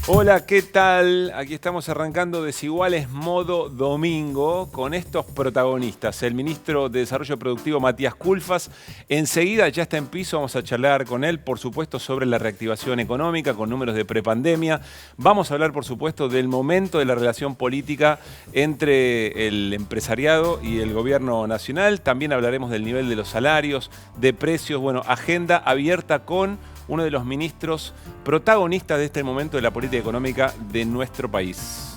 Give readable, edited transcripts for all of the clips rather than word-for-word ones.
Hola, ¿qué tal? Aquí estamos arrancando Desiguales modo domingo con estos protagonistas. El ministro de Desarrollo Productivo, Matías Culfas. Enseguida ya está en piso, vamos a charlar con él, por supuesto, sobre la reactivación económica con números de prepandemia. Vamos a hablar, por supuesto, del momento de la relación política entre el empresariado y el gobierno nacional. También hablaremos del nivel de los salarios, de precios. Bueno, agenda abierta con uno de los ministros protagonistas de este momento de la política económica de nuestro país.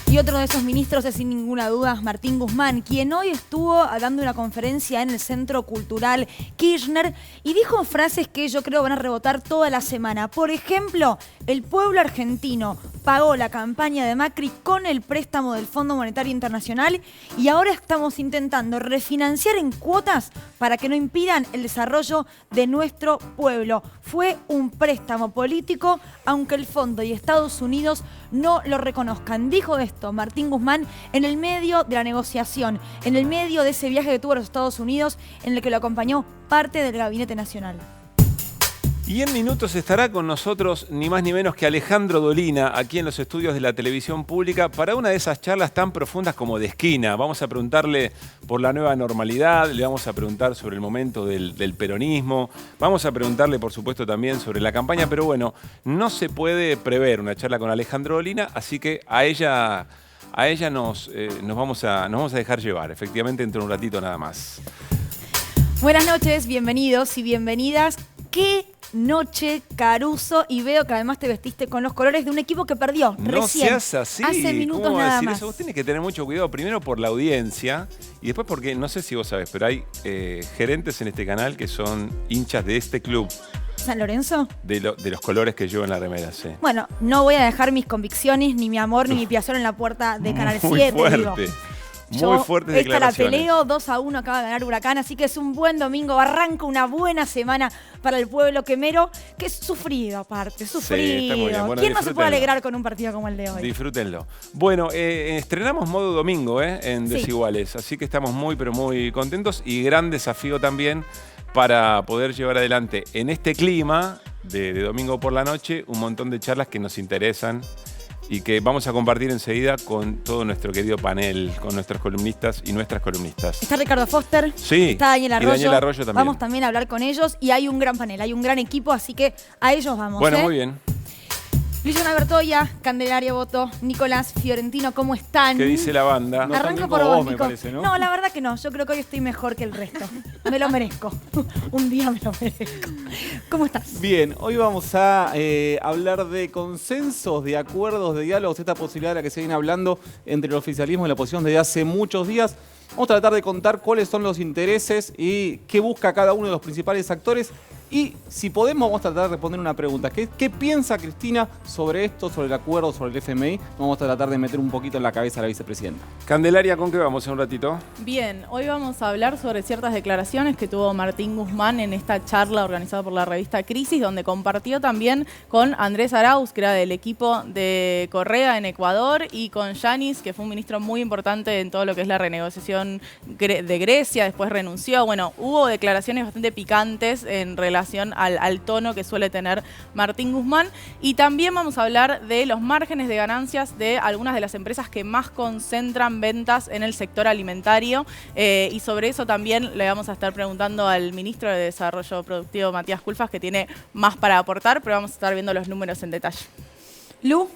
Y otro de esos ministros es sin ninguna duda Martín Guzmán, quien hoy estuvo dando una conferencia en el Centro Cultural Kirchner y dijo frases que yo creo van a rebotar toda la semana. Por ejemplo, el pueblo argentino pagó la campaña de Macri con el préstamo del Fondo Monetario Internacional y ahora estamos intentando refinanciar en cuotas para que no impidan el desarrollo de nuestro pueblo. Fue un préstamo político, aunque el Fondo y Estados Unidos no lo reconozcan. Dijo esto Martín Guzmán en el medio de la negociación, en el medio de ese viaje que tuvo a los Estados Unidos, en el que lo acompañó parte del Gabinete Nacional. Y en minutos estará con nosotros ni más ni menos que Alejandro Dolina, aquí en los estudios de la televisión pública, para una de esas charlas tan profundas como de esquina. Vamos a preguntarle por la nueva normalidad, le vamos a preguntar sobre el momento del peronismo, vamos a preguntarle, por supuesto, también sobre la campaña, pero bueno, no se puede prever una charla con Alejandro Dolina, así que a ella nos vamos a dejar llevar, efectivamente, dentro de un ratito nada más. Buenas noches, bienvenidos y bienvenidas. ¡Qué noche, Caruso! Y veo que además te vestiste con los colores de un equipo que perdió recién. No seas así. Hace minutos ¿Cómo nada decir más. eso? Vos tenés que tener mucho cuidado, primero por la audiencia y después porque, no sé si vos sabés, pero hay gerentes en este canal que son hinchas de este club. ¿San Lorenzo? De los colores que llevo en la remera, sí. Bueno, no voy a dejar mis convicciones, ni mi amor, ni mi piazón en la puerta de Canal 7. Muy fuerte. Digo. Muy fuertes declaraciones. Esta la peleo, 2-1 acaba de ganar Huracán, así que es un buen domingo, arranca una buena semana para el pueblo quemero, que es sufrido aparte, sufrido. Sí, está muy bien. Bueno, ¿quién no se puede alegrar con un partido como el de hoy? Disfrútenlo. Bueno, estrenamos modo domingo en Desiguales, así que estamos muy, pero muy contentos y gran desafío también para poder llevar adelante en este clima de domingo por la noche un montón de charlas que nos interesan y que vamos a compartir enseguida con todo nuestro querido panel, con nuestros columnistas y nuestras columnistas. Está Ricardo Foster, sí, está Daniel Arroyo. Y Daniel Arroyo también. Vamos también a hablar con ellos y hay un gran panel, hay un gran equipo, así que a ellos vamos. Bueno, muy bien. Luciana Bertoya, Candelaria Boto, Nicolás Fiorentino, ¿cómo están? ¿Qué dice la banda? No arranco por vos, Nico. Parece, ¿no? No, la verdad que no. Yo creo que hoy estoy mejor que el resto. Me lo merezco. Un día me lo merezco. ¿Cómo estás? Bien, hoy vamos a hablar de consensos, de acuerdos, de diálogos, esta posibilidad de la que se viene hablando entre el oficialismo y la oposición desde hace muchos días. Vamos a tratar de contar cuáles son los intereses y qué busca cada uno de los principales actores. Y si podemos, vamos a tratar de responder una pregunta. ¿Qué piensa Cristina sobre esto, sobre el acuerdo, sobre el FMI? Vamos a tratar de meter un poquito en la cabeza a la vicepresidenta. Candelaria, ¿con qué vamos en un ratito? Bien, hoy vamos a hablar sobre ciertas declaraciones que tuvo Martín Guzmán en esta charla organizada por la revista Crisis, donde compartió también con Andrés Arauz, que era del equipo de Correa en Ecuador, y con Yanis, que fue un ministro muy importante en todo lo que es la renegociación de Grecia, después renunció. Bueno, hubo declaraciones bastante picantes en relación al tono que suele tener Martín Guzmán. Y también vamos a hablar de los márgenes de ganancias de algunas de las empresas que más concentran ventas en el sector alimentario. Y sobre eso también le vamos a estar preguntando al ministro de Desarrollo Productivo, Matías Culfas, que tiene más para aportar, pero vamos a estar viendo los números en detalle. Lu.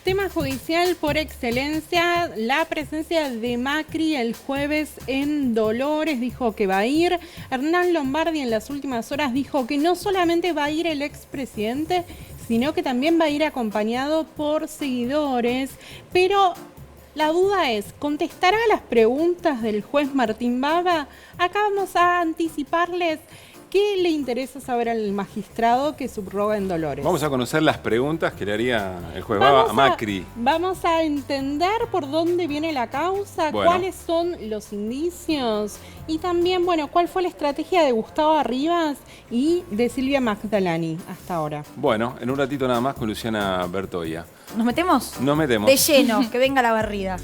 Tema judicial por excelencia, la presencia de Macri el jueves en Dolores, dijo que va a ir. Hernán Lombardi en las últimas horas dijo que no solamente va a ir el expresidente, sino que también va a ir acompañado por seguidores. Pero la duda es, ¿contestará las preguntas del juez Martín Bava? Acá vamos a anticiparles ¿qué le interesa saber al magistrado que subroga en Dolores? Vamos a conocer las preguntas que le haría el juez Bava a Macri. Vamos a entender por dónde viene la causa, cuáles son los indicios y también, bueno, cuál fue la estrategia de Gustavo Arribas y de Silvia Magdalani hasta ahora. Bueno, en un ratito nada más con Luciana Bertoya. ¿Nos metemos? Nos metemos. De lleno, que venga la barrida.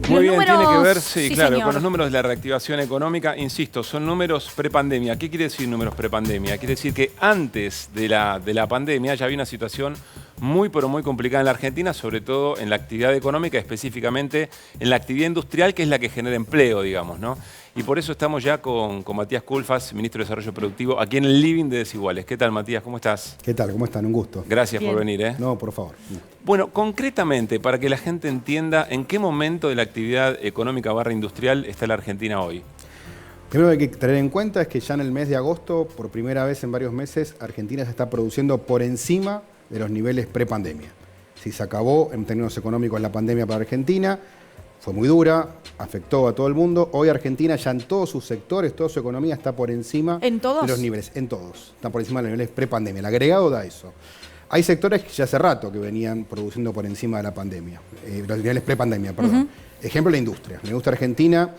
Muy bien, números, tiene que ver, sí, claro, señor. con los números de la reactivación económica. Insisto, son números prepandemia. ¿Qué quiere decir números prepandemia? Quiere decir que antes de la pandemia ya había una situación muy, pero muy complicada en la Argentina, sobre todo en la actividad económica, específicamente en la actividad industrial, que es la que genera empleo, digamos, ¿no? Y por eso estamos ya con Matías Culfas, ministro de Desarrollo Productivo, aquí en el Living de Desiguales. ¿Qué tal, Matías? ¿Cómo estás? ¿Qué tal? ¿Cómo están? Un gusto. Gracias Bien. por venir, ¿eh? No, por favor. Bueno, concretamente, para que la gente entienda en qué momento de la actividad económica / industrial está la Argentina hoy. Primero que hay que tener en cuenta es que ya en el mes de agosto, por primera vez en varios meses, Argentina se está produciendo por encima de los niveles prepandemia. Si se acabó en términos económicos la pandemia para Argentina, fue muy dura, afectó a todo el mundo. Hoy Argentina ya en todos sus sectores, toda su economía está por encima ¿En todos? de los niveles. En todos. Está por encima de los niveles prepandemia. El agregado da eso. Hay sectores que ya hace rato que venían produciendo por encima de la pandemia, los niveles prepandemia, perdón. Ejemplo, la industria. La industria argentina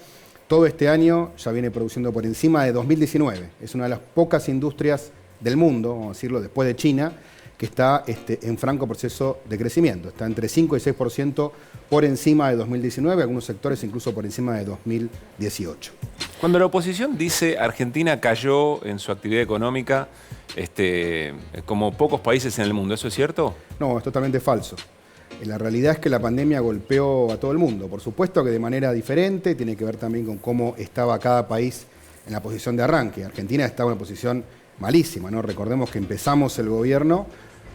todo este año ya viene produciendo por encima de 2019. Es una de las pocas industrias del mundo, vamos a decirlo, después de China, que está en franco proceso de crecimiento. Está entre 5 y 6% por encima de 2019, algunos sectores incluso por encima de 2018. Cuando la oposición dice Argentina cayó en su actividad económica como pocos países en el mundo, ¿eso es cierto? No, es totalmente falso. La realidad es que la pandemia golpeó a todo el mundo. Por supuesto que de manera diferente, tiene que ver también con cómo estaba cada país en la posición de arranque. Argentina estaba en una posición malísima, ¿no? Recordemos que empezamos el gobierno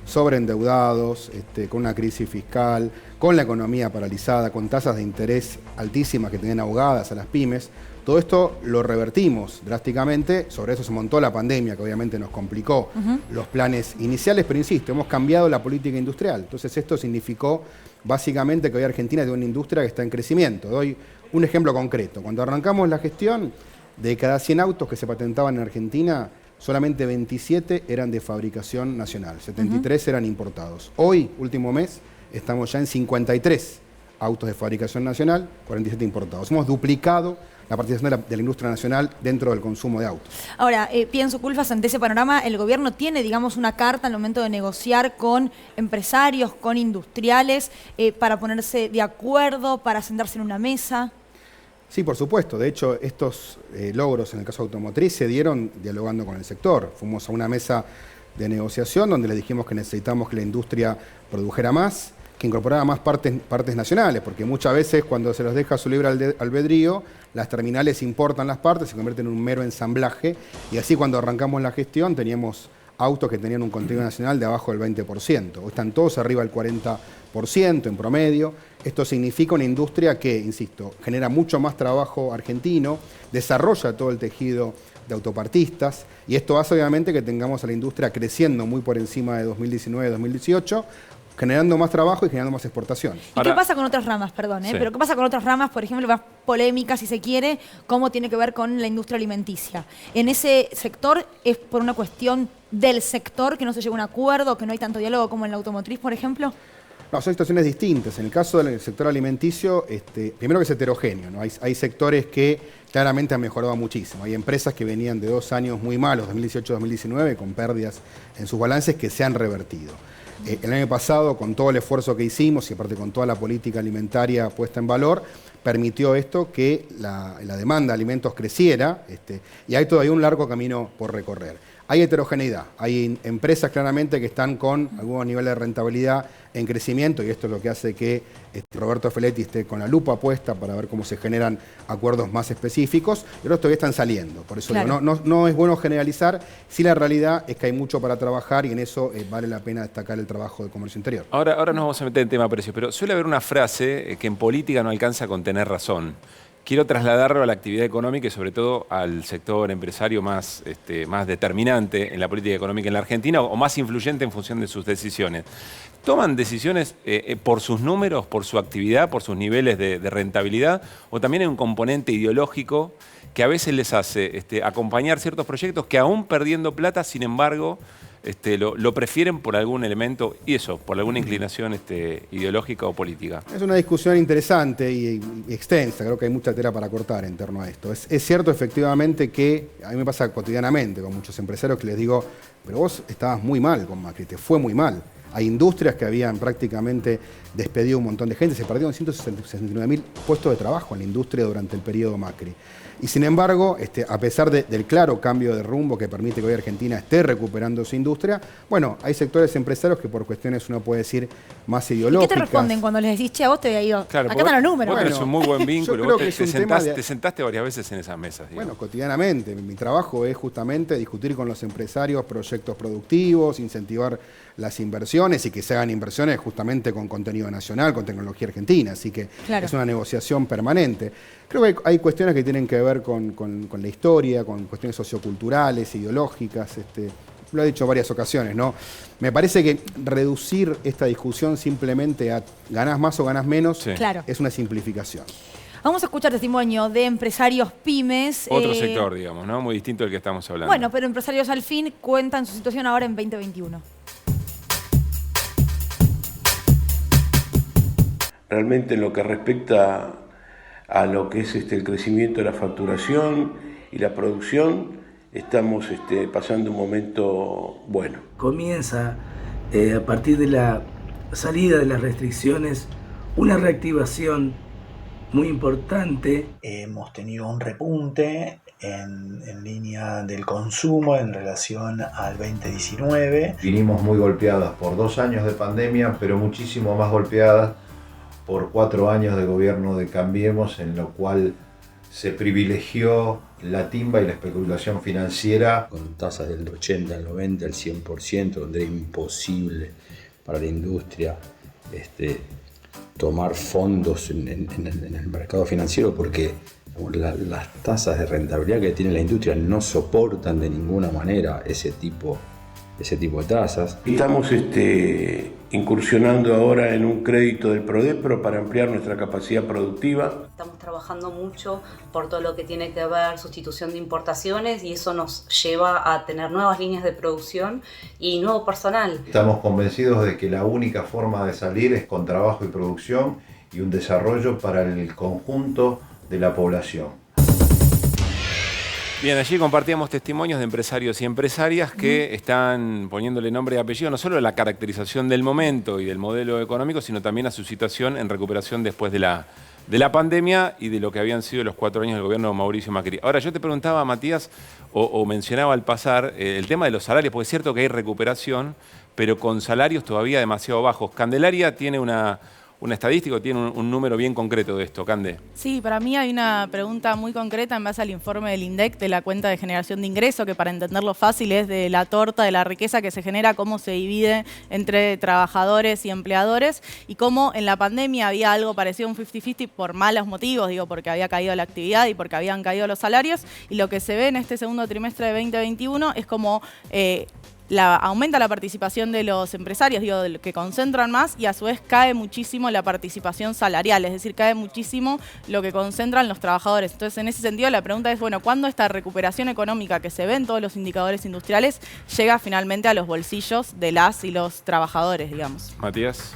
sobreendeudados, con una crisis fiscal, con la economía paralizada, con tasas de interés altísimas que tenían ahogadas a las pymes. Todo esto lo revertimos drásticamente, sobre eso se montó la pandemia, que obviamente nos complicó los planes iniciales, pero insisto, hemos cambiado la política industrial. Entonces esto significó básicamente que hoy Argentina tiene una industria que está en crecimiento. Doy un ejemplo concreto. Cuando arrancamos la gestión, de cada 100 autos que se patentaban en Argentina, solamente 27 eran de fabricación nacional, 73 eran importados. Hoy, último mes, estamos ya en 53 autos de fabricación nacional, 47 importados. Hemos duplicado la participación de la industria nacional dentro del consumo de autos. Ahora, pienso, Culfas, ante ese panorama, el gobierno tiene, digamos, una carta al momento de negociar con empresarios, con industriales, para ponerse de acuerdo, para sentarse en una mesa. Sí, por supuesto. De hecho, estos logros en el caso automotriz se dieron dialogando con el sector. Fuimos a una mesa de negociación donde le dijimos que necesitamos que la industria produjera más, que incorporara más partes nacionales, porque muchas veces cuando se los deja su libre albedrío, las terminales importan las partes, se convierten en un mero ensamblaje, y así cuando arrancamos la gestión teníamos autos que tenían un contenido nacional de abajo del 20%. Hoy están todos arriba del 40% en promedio. Esto significa una industria que, insisto, genera mucho más trabajo argentino, desarrolla todo el tejido de autopartistas, y esto hace obviamente que tengamos a la industria creciendo muy por encima de 2019-2018, generando más trabajo y generando más exportaciones. ¿Y qué pasa con otras ramas, perdón? Sí. Pero qué pasa con otras ramas, por ejemplo, más polémicas, si se quiere, cómo tiene que ver con la industria alimenticia? En ese sector es por una cuestión del sector que no se llega a un acuerdo, que no hay tanto diálogo como en la automotriz, por ejemplo. No, son situaciones distintas. En el caso del sector alimenticio, primero que es heterogéneo, ¿no? Hay sectores que claramente han mejorado muchísimo. Hay empresas que venían de 2 años muy malos, 2018-2019, con pérdidas en sus balances que se han revertido. El año pasado, con todo el esfuerzo que hicimos y aparte con toda la política alimentaria puesta en valor, permitió esto que la demanda de alimentos creciera, y hay todavía un largo camino por recorrer. Hay heterogeneidad, hay empresas claramente que están con algunos niveles de rentabilidad en crecimiento, y esto es lo que hace que Roberto Feletti esté con la lupa puesta para ver cómo se generan acuerdos más específicos, y otros todavía están saliendo. Por eso Claro. digo, no es bueno generalizar, sí la realidad es que hay mucho para trabajar y en eso vale la pena destacar el trabajo de comercio interior. Ahora nos vamos a meter en tema precios, pero suele haber una frase que en política no alcanza con tener razón. Quiero trasladarlo a la actividad económica y sobre todo al sector empresario más determinante en la política económica en la Argentina o más influyente en función de sus decisiones. ¿Toman decisiones por sus números, por su actividad, por sus niveles de rentabilidad o también hay un componente ideológico que a veces les hace acompañar ciertos proyectos que aún perdiendo plata, sin embargo, lo prefieren por algún elemento y eso, por alguna inclinación ideológica o política? Es una discusión interesante y extensa, creo que hay mucha tela para cortar en torno a esto. Es cierto efectivamente que a mí me pasa cotidianamente con muchos empresarios que les digo, pero vos estabas muy mal con Macri, te fue muy mal. Hay industrias que habían prácticamente despedido un montón de gente, se perdieron 169.000 puestos de trabajo en la industria durante el periodo Macri. Y sin embargo, a pesar del claro cambio de rumbo que permite que hoy Argentina esté recuperando su industria, bueno, hay sectores empresarios que por cuestiones, uno puede decir, más ideológicas. ¿Y qué te responden cuando les decís, che, a vos te había ido? Claro, Acá están los números. Vos tenés un muy buen vínculo, vos te te sentaste varias veces en esas mesas. Bueno, cotidianamente. Mi trabajo es justamente discutir con los empresarios proyectos productivos, incentivar las inversiones y que se hagan inversiones justamente con contenido nacional, con tecnología argentina. Así que claro, es una negociación permanente. Creo que hay cuestiones que tienen que ver con la historia, con cuestiones socioculturales, ideológicas. Lo he dicho en varias ocasiones, ¿no? Me parece que reducir esta discusión simplemente a ganás más o ganás menos Sí. claro. es una simplificación. Vamos a escuchar testimonio de empresarios pymes. Otro sector, digamos, ¿no? Muy distinto del que estamos hablando. Bueno, pero empresarios al fin cuentan su situación ahora en 2021. Realmente en lo que respecta a lo que es el crecimiento de la facturación y la producción, estamos pasando un momento bueno. Comienza a partir de la salida de las restricciones una reactivación muy importante. Hemos tenido un repunte en línea del consumo en relación al 2019. Vinimos muy golpeadas por 2 años de pandemia, pero muchísimo más golpeadas por 4 años de gobierno de Cambiemos, en lo cual se privilegió la timba y la especulación financiera. Con tasas del 80, el 90, el 100%, donde era imposible para la industria tomar fondos en el mercado financiero porque las tasas de rentabilidad que tiene la industria no soportan de ninguna manera ese tipo de tasas. Estamos incursionando ahora en un crédito del Prodepro para ampliar nuestra capacidad productiva. Estamos trabajando mucho por todo lo que tiene que ver sustitución de importaciones y eso nos lleva a tener nuevas líneas de producción y nuevo personal. Estamos convencidos de que la única forma de salir es con trabajo y producción y un desarrollo para el conjunto de la población. Bien, allí compartíamos testimonios de empresarios y empresarias que están poniéndole nombre y apellido no solo a la caracterización del momento y del modelo económico, sino también a su situación en recuperación después de la pandemia y de lo que habían sido los 4 años del gobierno de Mauricio Macri. Ahora, yo te preguntaba, Matías, o mencionaba al pasar, el tema de los salarios, porque es cierto que hay recuperación, pero con salarios todavía demasiado bajos. Candelaria tiene una estadística, tiene un número bien concreto de esto, Cande. Sí, para mí hay una pregunta muy concreta en base al informe del INDEC de la cuenta de generación de ingreso, que para entenderlo fácil es de la torta de la riqueza que se genera, cómo se divide entre trabajadores y empleadores, y cómo en la pandemia había algo parecido a un 50-50 por malos motivos, digo, porque había caído la actividad y porque habían caído los salarios, y lo que se ve en este segundo trimestre de 2021 es como aumenta la participación de los empresarios, digo, que concentran más, y a su vez cae muchísimo la participación salarial, es decir, cae muchísimo lo que concentran los trabajadores. Entonces, en ese sentido, la pregunta es, bueno, ¿cuándo esta recuperación económica que se ve en todos los indicadores industriales llega finalmente a los bolsillos de las y los trabajadores, digamos? Matías.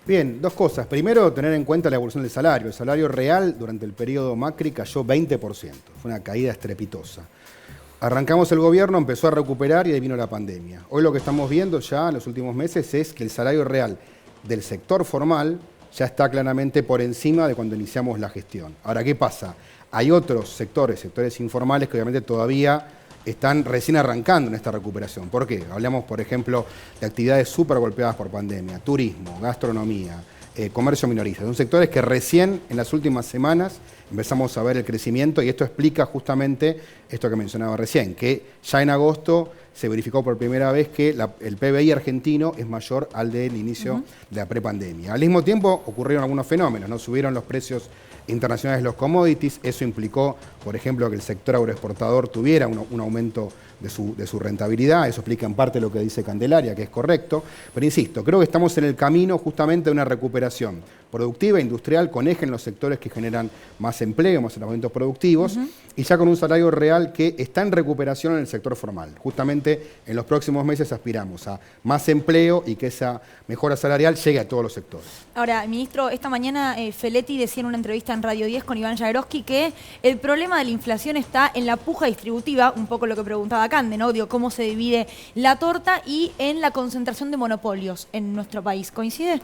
Bien, 2 cosas. Primero, tener en cuenta la evolución del salario. El salario real durante el periodo Macri cayó 20%. Fue una caída estrepitosa. Arrancamos el gobierno, empezó a recuperar y ahí vino la pandemia. Hoy lo que estamos viendo ya en los últimos meses es que el salario real del sector formal ya está claramente por encima de cuando iniciamos la gestión. Ahora, ¿qué pasa? Hay otros sectores informales que obviamente todavía están recién arrancando en esta recuperación. ¿Por qué? Hablamos, por ejemplo, de actividades súper golpeadas por pandemia, turismo, gastronomía, comercio minorista. Son sectores que recién en las últimas semanas empezamos a ver el crecimiento y esto explica justamente esto que mencionaba recién, que ya en agosto se verificó por primera vez que el PBI argentino es mayor al del inicio de la prepandemia. Al mismo tiempo ocurrieron algunos fenómenos, ¿no? Subieron los precios internacionales de los commodities, eso implicó, por ejemplo, que el sector agroexportador tuviera un aumento de su rentabilidad, eso explica en parte lo que dice Candelaria, que es correcto, pero insisto, creo que estamos en el camino justamente de una recuperación productiva, industrial, con eje en los sectores que generan más empleo, más elementos productivos, y ya con un salario real que está en recuperación en el sector formal. Justamente en los próximos meses aspiramos a más empleo y que esa mejora salarial llegue a todos los sectores. Ahora, ministro, esta mañana Feletti decía en una entrevista en Radio 10 con Iván Jagroski que el problema de la inflación está en la puja distributiva, un poco lo que preguntaba Cande, ¿no? Digo, cómo se divide la torta y en la concentración de monopolios en nuestro país. ¿Coincide?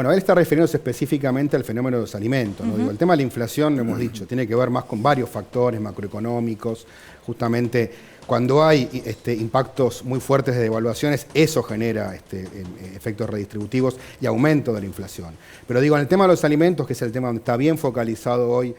Bueno, él está refiriéndose específicamente al fenómeno de los alimentos, ¿no? Digo, el tema de la inflación, lo hemos dicho, tiene que ver más con varios factores macroeconómicos. Justamente cuando hay impactos muy fuertes de devaluaciones, eso genera efectos redistributivos y aumento de la inflación. Pero digo, en el tema de los alimentos, que es el tema donde está bien focalizado hoy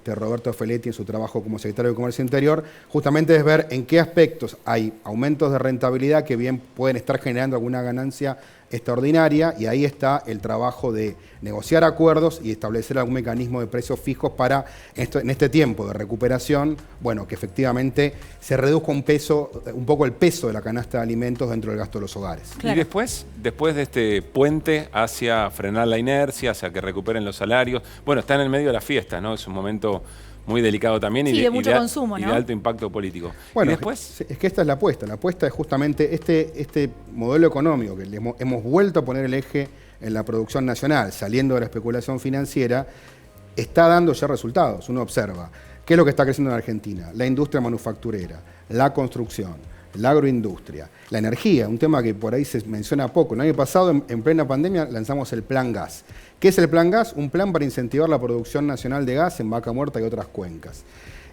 Roberto Feletti en su trabajo como secretario de Comercio Interior, justamente es ver en qué aspectos hay aumentos de rentabilidad que bien pueden estar generando alguna ganancia extraordinaria, y ahí está el trabajo de negociar acuerdos y establecer algún mecanismo de precios fijos para, en este tiempo de recuperación, bueno, que efectivamente se reduzca un poco el peso de la canasta de alimentos dentro del gasto de los hogares. Claro. Y después de este puente hacia frenar la inercia, hacia que recuperen los salarios, bueno, está en el medio de la fiesta, ¿no? Es un momento muy delicado también, sí, de mucho consumo, ¿no? Y de alto impacto político. Bueno, ¿y después? Es que esta es la apuesta. La apuesta es justamente este modelo económico que hemos vuelto a poner el eje en la producción nacional, saliendo de la especulación financiera, está dando ya resultados. Uno observa qué es lo que está creciendo en Argentina: la industria manufacturera, la construcción, la agroindustria, la energía, un tema que por ahí se menciona poco. El año pasado, en plena pandemia, lanzamos el Plan Gas. ¿Qué es el Plan Gas? Un plan para incentivar la producción nacional de gas en Vaca Muerta y otras cuencas.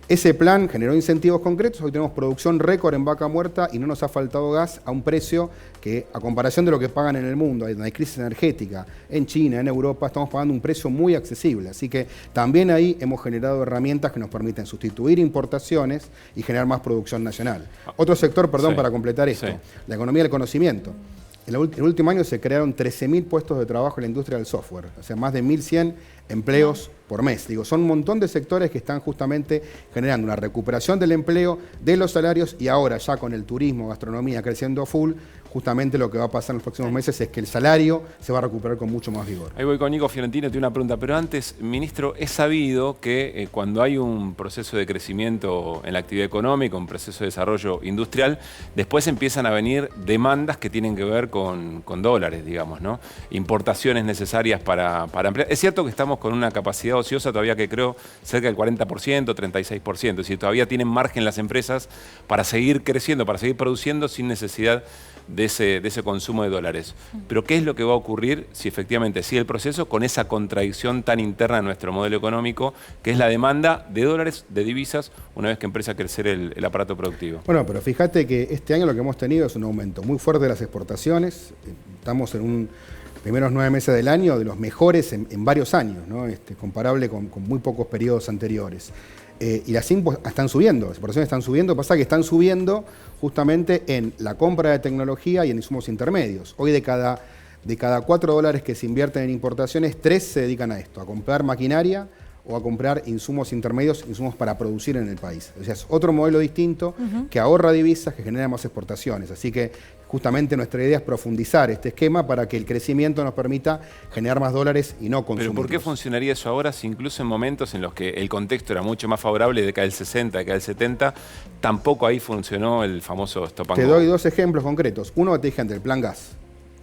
Ese plan generó incentivos concretos. Hoy tenemos producción récord en Vaca Muerta y no nos ha faltado gas a un precio que, a comparación de lo que pagan en el mundo, donde hay crisis energética, en China, en Europa, estamos pagando un precio muy accesible. Así que también ahí hemos generado herramientas que nos permiten sustituir importaciones y generar más producción nacional. Otro sector, perdón, para completar esto, la economía del conocimiento. En el último año se crearon 13.000 puestos de trabajo en la industria del software, o sea, más de 1.100 empleos por mes. Digo, son un montón de sectores que están justamente generando una recuperación del empleo, de los salarios, y ahora ya con el turismo, gastronomía creciendo full, justamente lo que va a pasar en los próximos meses es que el salario se va a recuperar con mucho más vigor. Ahí voy con Nico Fiorentino, tengo una pregunta, pero antes, ministro, es sabido que cuando hay un proceso de crecimiento en la actividad económica, un proceso de desarrollo industrial, después empiezan a venir demandas que tienen que ver con dólares, digamos, ¿no? Importaciones necesarias para emplear. Es cierto que estamos con una capacidad ociosa todavía que creo cerca del 40%, 36%, es decir, todavía tienen margen las empresas para seguir creciendo, para seguir produciendo sin necesidad de ese consumo de dólares. Pero ¿qué es lo que va a ocurrir si efectivamente sigue el proceso con esa contradicción tan interna de nuestro modelo económico, que es la demanda de dólares, de divisas, una vez que empieza a crecer el aparato productivo? Bueno, pero fíjate que este año lo que hemos tenido es un aumento muy fuerte de las exportaciones. Estamos en un primeros 9 meses del año de los mejores en varios años, ¿no? Comparable con muy pocos periodos anteriores. Y las impos están subiendo, las exportaciones están subiendo, pasa que están subiendo justamente en la compra de tecnología y en insumos intermedios. Hoy de cada $4 que se invierten en importaciones, 3 se dedican a esto, a comprar maquinaria o a comprar insumos intermedios, insumos para producir en el país. O sea, es otro modelo distinto que ahorra divisas, que genera más exportaciones. Así que justamente nuestra idea es profundizar este esquema para que el crecimiento nos permita generar más dólares y no consumir. ¿Pero por qué funcionaría eso ahora si incluso en momentos en los que el contexto era mucho más favorable, de década del 60, década del 70, tampoco ahí funcionó el famoso stop and go? Te doy 2 ejemplos concretos. Uno, te dije antes, el Plan Gas.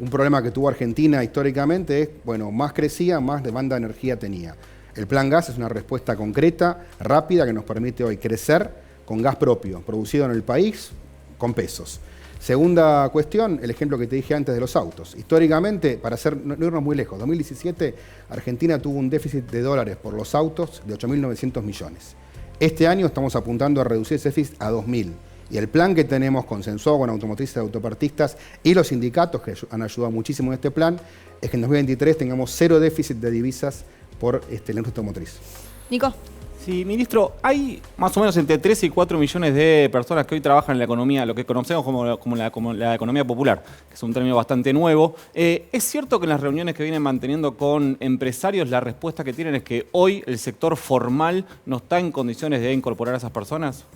Un problema que tuvo Argentina históricamente es, bueno, más crecía, más demanda de energía tenía. El Plan Gas es una respuesta concreta, rápida, que nos permite hoy crecer con gas propio, producido en el país, con pesos. Segunda cuestión, el ejemplo que te dije antes de los autos. Históricamente, no irnos muy lejos, 2017 Argentina tuvo un déficit de dólares por los autos de 8.900 millones. Este año estamos apuntando a reducir ese déficit a 2.000. Y el plan que tenemos consensuado con automotrices y autopartistas y los sindicatos, que han ayudado muchísimo en este plan, es que en 2023 tengamos 0 déficit de divisas por la industria automotriz. Nico. Sí, ministro, hay más o menos entre 3 y 4 millones de personas que hoy trabajan en la economía, lo que conocemos como la economía popular, que es un término bastante nuevo. ¿Es cierto que en las reuniones que vienen manteniendo con empresarios la respuesta que tienen es que hoy el sector formal no está en condiciones de incorporar a esas personas?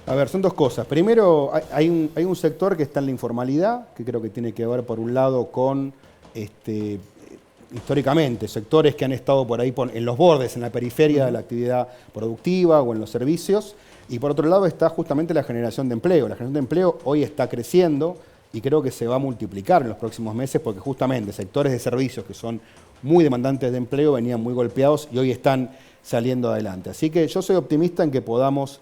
A ver, son 2 cosas. Primero, hay un sector que está en la informalidad, que creo que tiene que ver por un lado con históricamente, sectores que han estado por ahí en los bordes, en la periferia de la actividad productiva o en los servicios, y por otro lado está justamente la generación de empleo. La generación de empleo hoy está creciendo y creo que se va a multiplicar en los próximos meses porque justamente sectores de servicios que son muy demandantes de empleo venían muy golpeados y hoy están saliendo adelante. Así que yo soy optimista en que podamos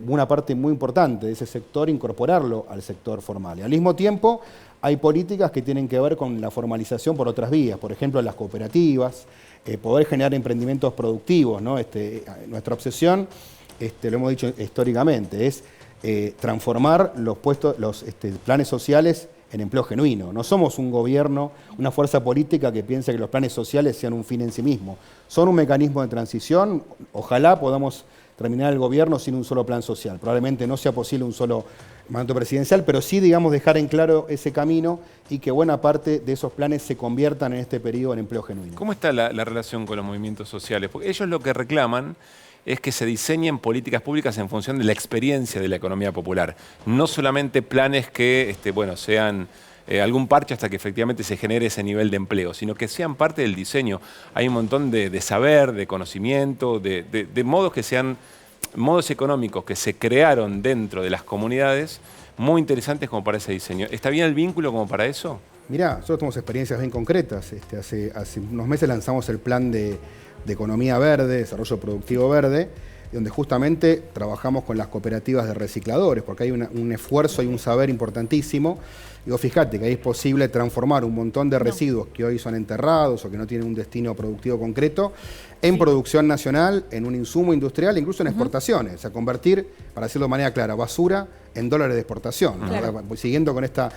una parte muy importante de ese sector, incorporarlo al sector formal. Y al mismo tiempo, hay políticas que tienen que ver con la formalización por otras vías, por ejemplo, las cooperativas, poder generar emprendimientos productivos, ¿no? Nuestra obsesión, lo hemos dicho históricamente, es transformar los planes sociales en empleo genuino. No somos un gobierno, una fuerza política que piense que los planes sociales sean un fin en sí mismo. Son un mecanismo de transición. Ojalá podamos terminar el gobierno sin un solo plan social. Probablemente no sea posible un solo mandato presidencial, pero sí, digamos, dejar en claro ese camino y que buena parte de esos planes se conviertan en este periodo en empleo genuino. ¿Cómo está la relación con los movimientos sociales? Porque ellos lo que reclaman es que se diseñen políticas públicas en función de la experiencia de la economía popular. No solamente planes que sean algún parche hasta que efectivamente se genere ese nivel de empleo, sino que sean parte del diseño. Hay un montón de saber, de conocimiento, de modos que sean modos económicos que se crearon dentro de las comunidades muy interesantes como para ese diseño. ¿Está bien el vínculo como para eso? Mirá, nosotros tenemos experiencias bien concretas. Hace unos meses lanzamos el plan de economía verde, desarrollo productivo verde, donde justamente trabajamos con las cooperativas de recicladores, porque hay un esfuerzo y un saber importantísimo. Digo, fíjate que ahí es posible transformar un montón de residuos que hoy son enterrados o que no tienen un destino productivo concreto en producción nacional, en un insumo industrial, incluso en exportaciones. O sea, convertir, para decirlo de manera clara, basura en dólares de exportación, ¿no? Claro. Siguiendo con esta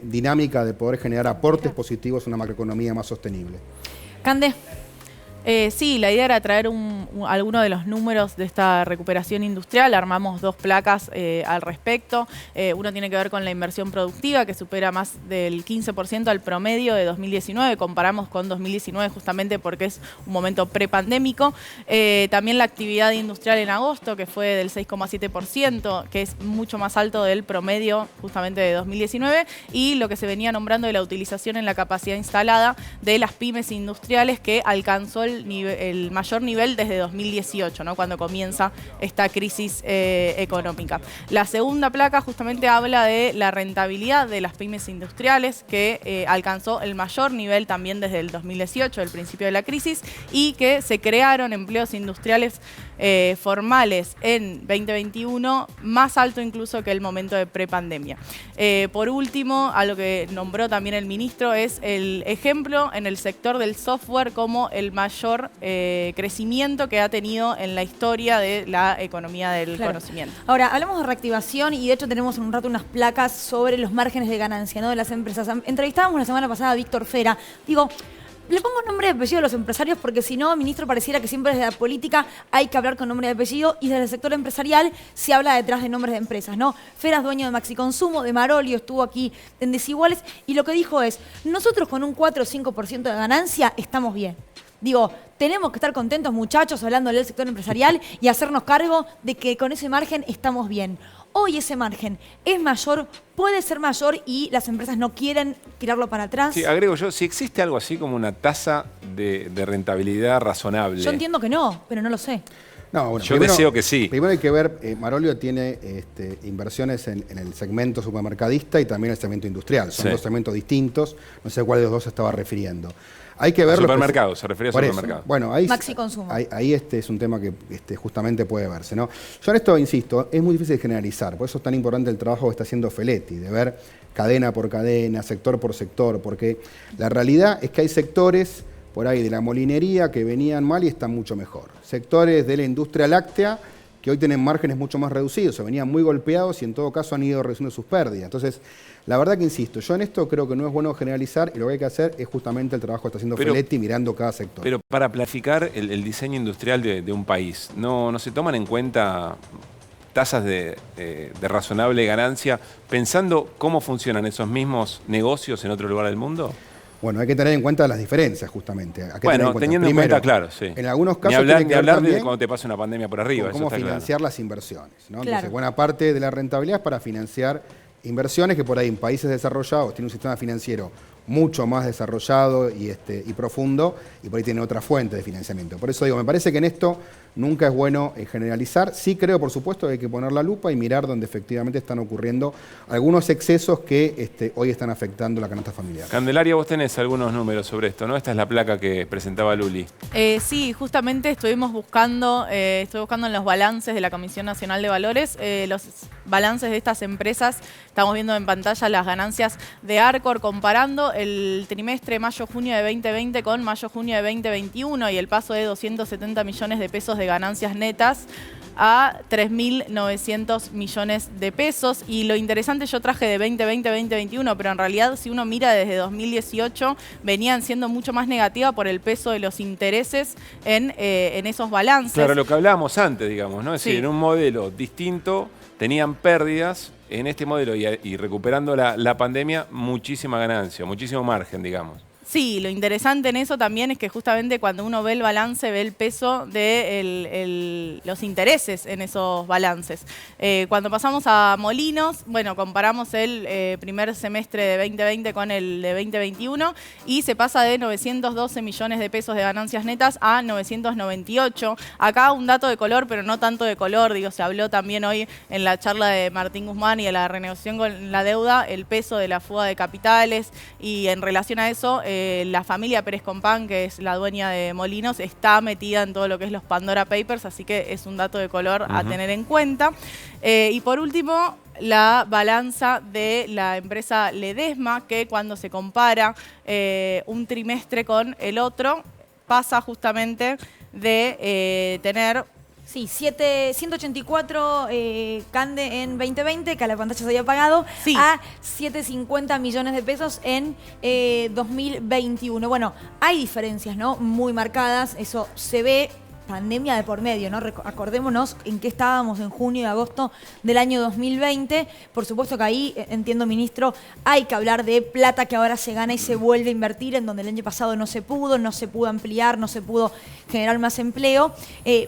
dinámica de poder generar aportes positivos a una macroeconomía más sostenible. Cande. Sí, la idea era traer algunos de los números de esta recuperación industrial. Armamos 2 placas al respecto. Uno tiene que ver con la inversión productiva, que supera más del 15% al promedio de 2019. Comparamos con 2019 justamente porque es un momento prepandémico. También la actividad industrial en agosto, que fue del 6,7%, que es mucho más alto del promedio justamente de 2019. Y lo que se venía nombrando de la utilización en la capacidad instalada de las pymes industriales, que alcanzó el mayor nivel desde 2018, ¿no? Cuando comienza esta crisis económica. La segunda placa justamente habla de la rentabilidad de las pymes industriales, que alcanzó el mayor nivel también desde el 2018, el principio de la crisis, y que se crearon empleos industriales formales en 2021, más alto incluso que el momento de prepandemia. Por último, a lo que nombró también el ministro, es el ejemplo en el sector del software como el mayor crecimiento que ha tenido en la historia de la economía del conocimiento. Ahora, hablamos de reactivación y de hecho tenemos en un rato unas placas sobre los márgenes de ganancia, ¿no?, de las empresas. Entrevistábamos la semana pasada a Víctor Fera. Digo, le pongo nombre y apellido a los empresarios porque si no, ministro, pareciera que siempre desde la política hay que hablar con nombre y apellido y desde el sector empresarial se habla detrás de nombres de empresas, ¿no? Fera es dueño de Maxi Consumo, de Marolio, estuvo aquí en Desiguales y lo que dijo es, nosotros con un 4 o 5% de ganancia estamos bien. Digo, tenemos que estar contentos, muchachos, hablando del sector empresarial y hacernos cargo de que con ese margen estamos bien. Hoy ese margen es mayor, puede ser mayor y las empresas no quieren tirarlo para atrás. Sí, agrego yo, si existe algo así como una tasa de rentabilidad razonable. Yo entiendo que no, pero no lo sé. No, bueno, yo deseo que sí. Primero hay que ver, Marolio tiene inversiones en el segmento supermercadista y también en el segmento industrial. Son dos segmentos distintos, no sé cuál de los dos se estaba refiriendo. Hay que ver supermercados, se refiere a supermercados. Bueno, ahí, Maxi Consumo. Ahí es un tema que justamente puede verse, ¿no? Yo en esto insisto, es muy difícil generalizar, por eso es tan importante el trabajo que está haciendo Feletti, de ver cadena por cadena, sector por sector, porque la realidad es que hay sectores por ahí de la molinería que venían mal y están mucho mejor. Sectores de la industria láctea que hoy tienen márgenes mucho más reducidos, se venían muy golpeados y en todo caso han ido reduciendo sus pérdidas. Entonces, la verdad que insisto, yo en esto creo que no es bueno generalizar y lo que hay que hacer es justamente el trabajo que está haciendo Feletti mirando cada sector. Pero para planificar el diseño industrial de un país, ¿no se toman en cuenta tasas de razonable ganancia pensando cómo funcionan esos mismos negocios en otro lugar del mundo? Bueno, hay que tener en cuenta las diferencias, justamente. Bueno, teniendo en cuenta, claro, sí. En algunos casos ni hablar de cuando te pasa una pandemia por arriba. Cómo financiar las inversiones, ¿no? Entonces, buena parte de la rentabilidad es para financiar inversiones que por ahí en países desarrollados tienen un sistema financiero mucho más desarrollado y profundo, y por ahí tiene otra fuente de financiamiento. Por eso digo, me parece que en esto nunca es bueno generalizar. Sí creo, por supuesto, que hay que poner la lupa y mirar donde efectivamente están ocurriendo algunos excesos que hoy están afectando la canasta familiar. Candelaria, vos tenés algunos números sobre esto, ¿no? Esta es la placa que presentaba Luli. Sí, justamente estoy buscando en los balances de la Comisión Nacional de Valores, los balances de estas empresas. Estamos viendo en pantalla las ganancias de Arcor comparando el trimestre mayo-junio de 2020 con mayo-junio de 2021 y el paso de 270 millones de pesos de ganancias netas a 3.900 millones de pesos. Y lo interesante, yo traje de 2020 a 2021, pero en realidad si uno mira desde 2018 venían siendo mucho más negativas por el peso de los intereses en esos balances. Claro, lo que hablábamos antes, digamos, ¿no? Es decir, en un modelo distinto tenían pérdidas, en este modelo y recuperando la pandemia, muchísima ganancia, muchísimo margen, digamos. Sí, lo interesante en eso también es que justamente cuando uno ve el balance, ve el peso de los intereses en esos balances. Cuando pasamos a Molinos, bueno, comparamos el primer semestre de 2020 con el de 2021 y se pasa de 912 millones de pesos de ganancias netas a 998. Acá un dato de color, pero no tanto de color, digo, se habló también hoy en la charla de Martín Guzmán y de la renegociación con la deuda, el peso de la fuga de capitales, y en relación a eso, la familia Pérez Compán, que es la dueña de Molinos, está metida en todo lo que es los Pandora Papers, así que es un dato de color a tener en cuenta. Y por último, la balanza de la empresa Ledesma, que cuando se compara un trimestre con el otro, pasa justamente de tener... Sí, 184 Cande en 2020, que a la pantalla se había pagado, a 750 millones de pesos en 2021. Bueno, hay diferencias, ¿no? Muy marcadas, eso se ve. Pandemia de por medio, ¿no? Acordémonos en qué estábamos en junio y agosto del año 2020. Por supuesto que ahí, entiendo, ministro, hay que hablar de plata que ahora se gana y se vuelve a invertir, en donde el año pasado no se pudo ampliar, no se pudo generar más empleo.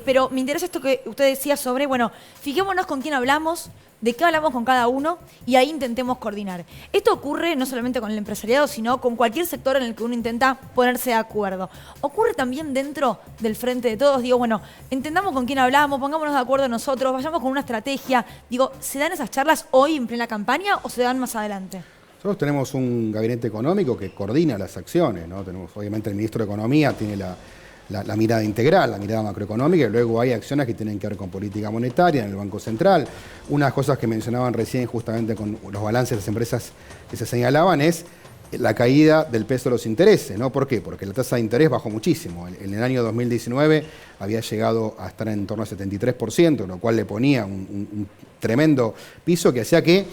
Pero me interesa esto que usted decía sobre, bueno, fijémonos con quién hablamos, de qué hablamos con cada uno y ahí intentemos coordinar. Esto ocurre no solamente con el empresariado, sino con cualquier sector en el que uno intenta ponerse de acuerdo. Ocurre también dentro del Frente de Todos. Digo, bueno, entendamos con quién hablamos, pongámonos de acuerdo nosotros, vayamos con una estrategia. Digo, ¿se dan esas charlas hoy en plena campaña o se dan más adelante? Nosotros tenemos un gabinete económico que coordina las acciones, ¿no? Tenemos, obviamente, el ministro de Economía tiene la mirada integral, la mirada macroeconómica, y luego hay acciones que tienen que ver con política monetaria en el Banco Central. Unas cosas que mencionaban recién justamente con los balances de las empresas que se señalaban es la caída del peso de los intereses, ¿no? ¿Por qué? Porque la tasa de interés bajó muchísimo. En el año 2019 había llegado a estar en torno al 73%, lo cual le ponía un tremendo piso que hacía que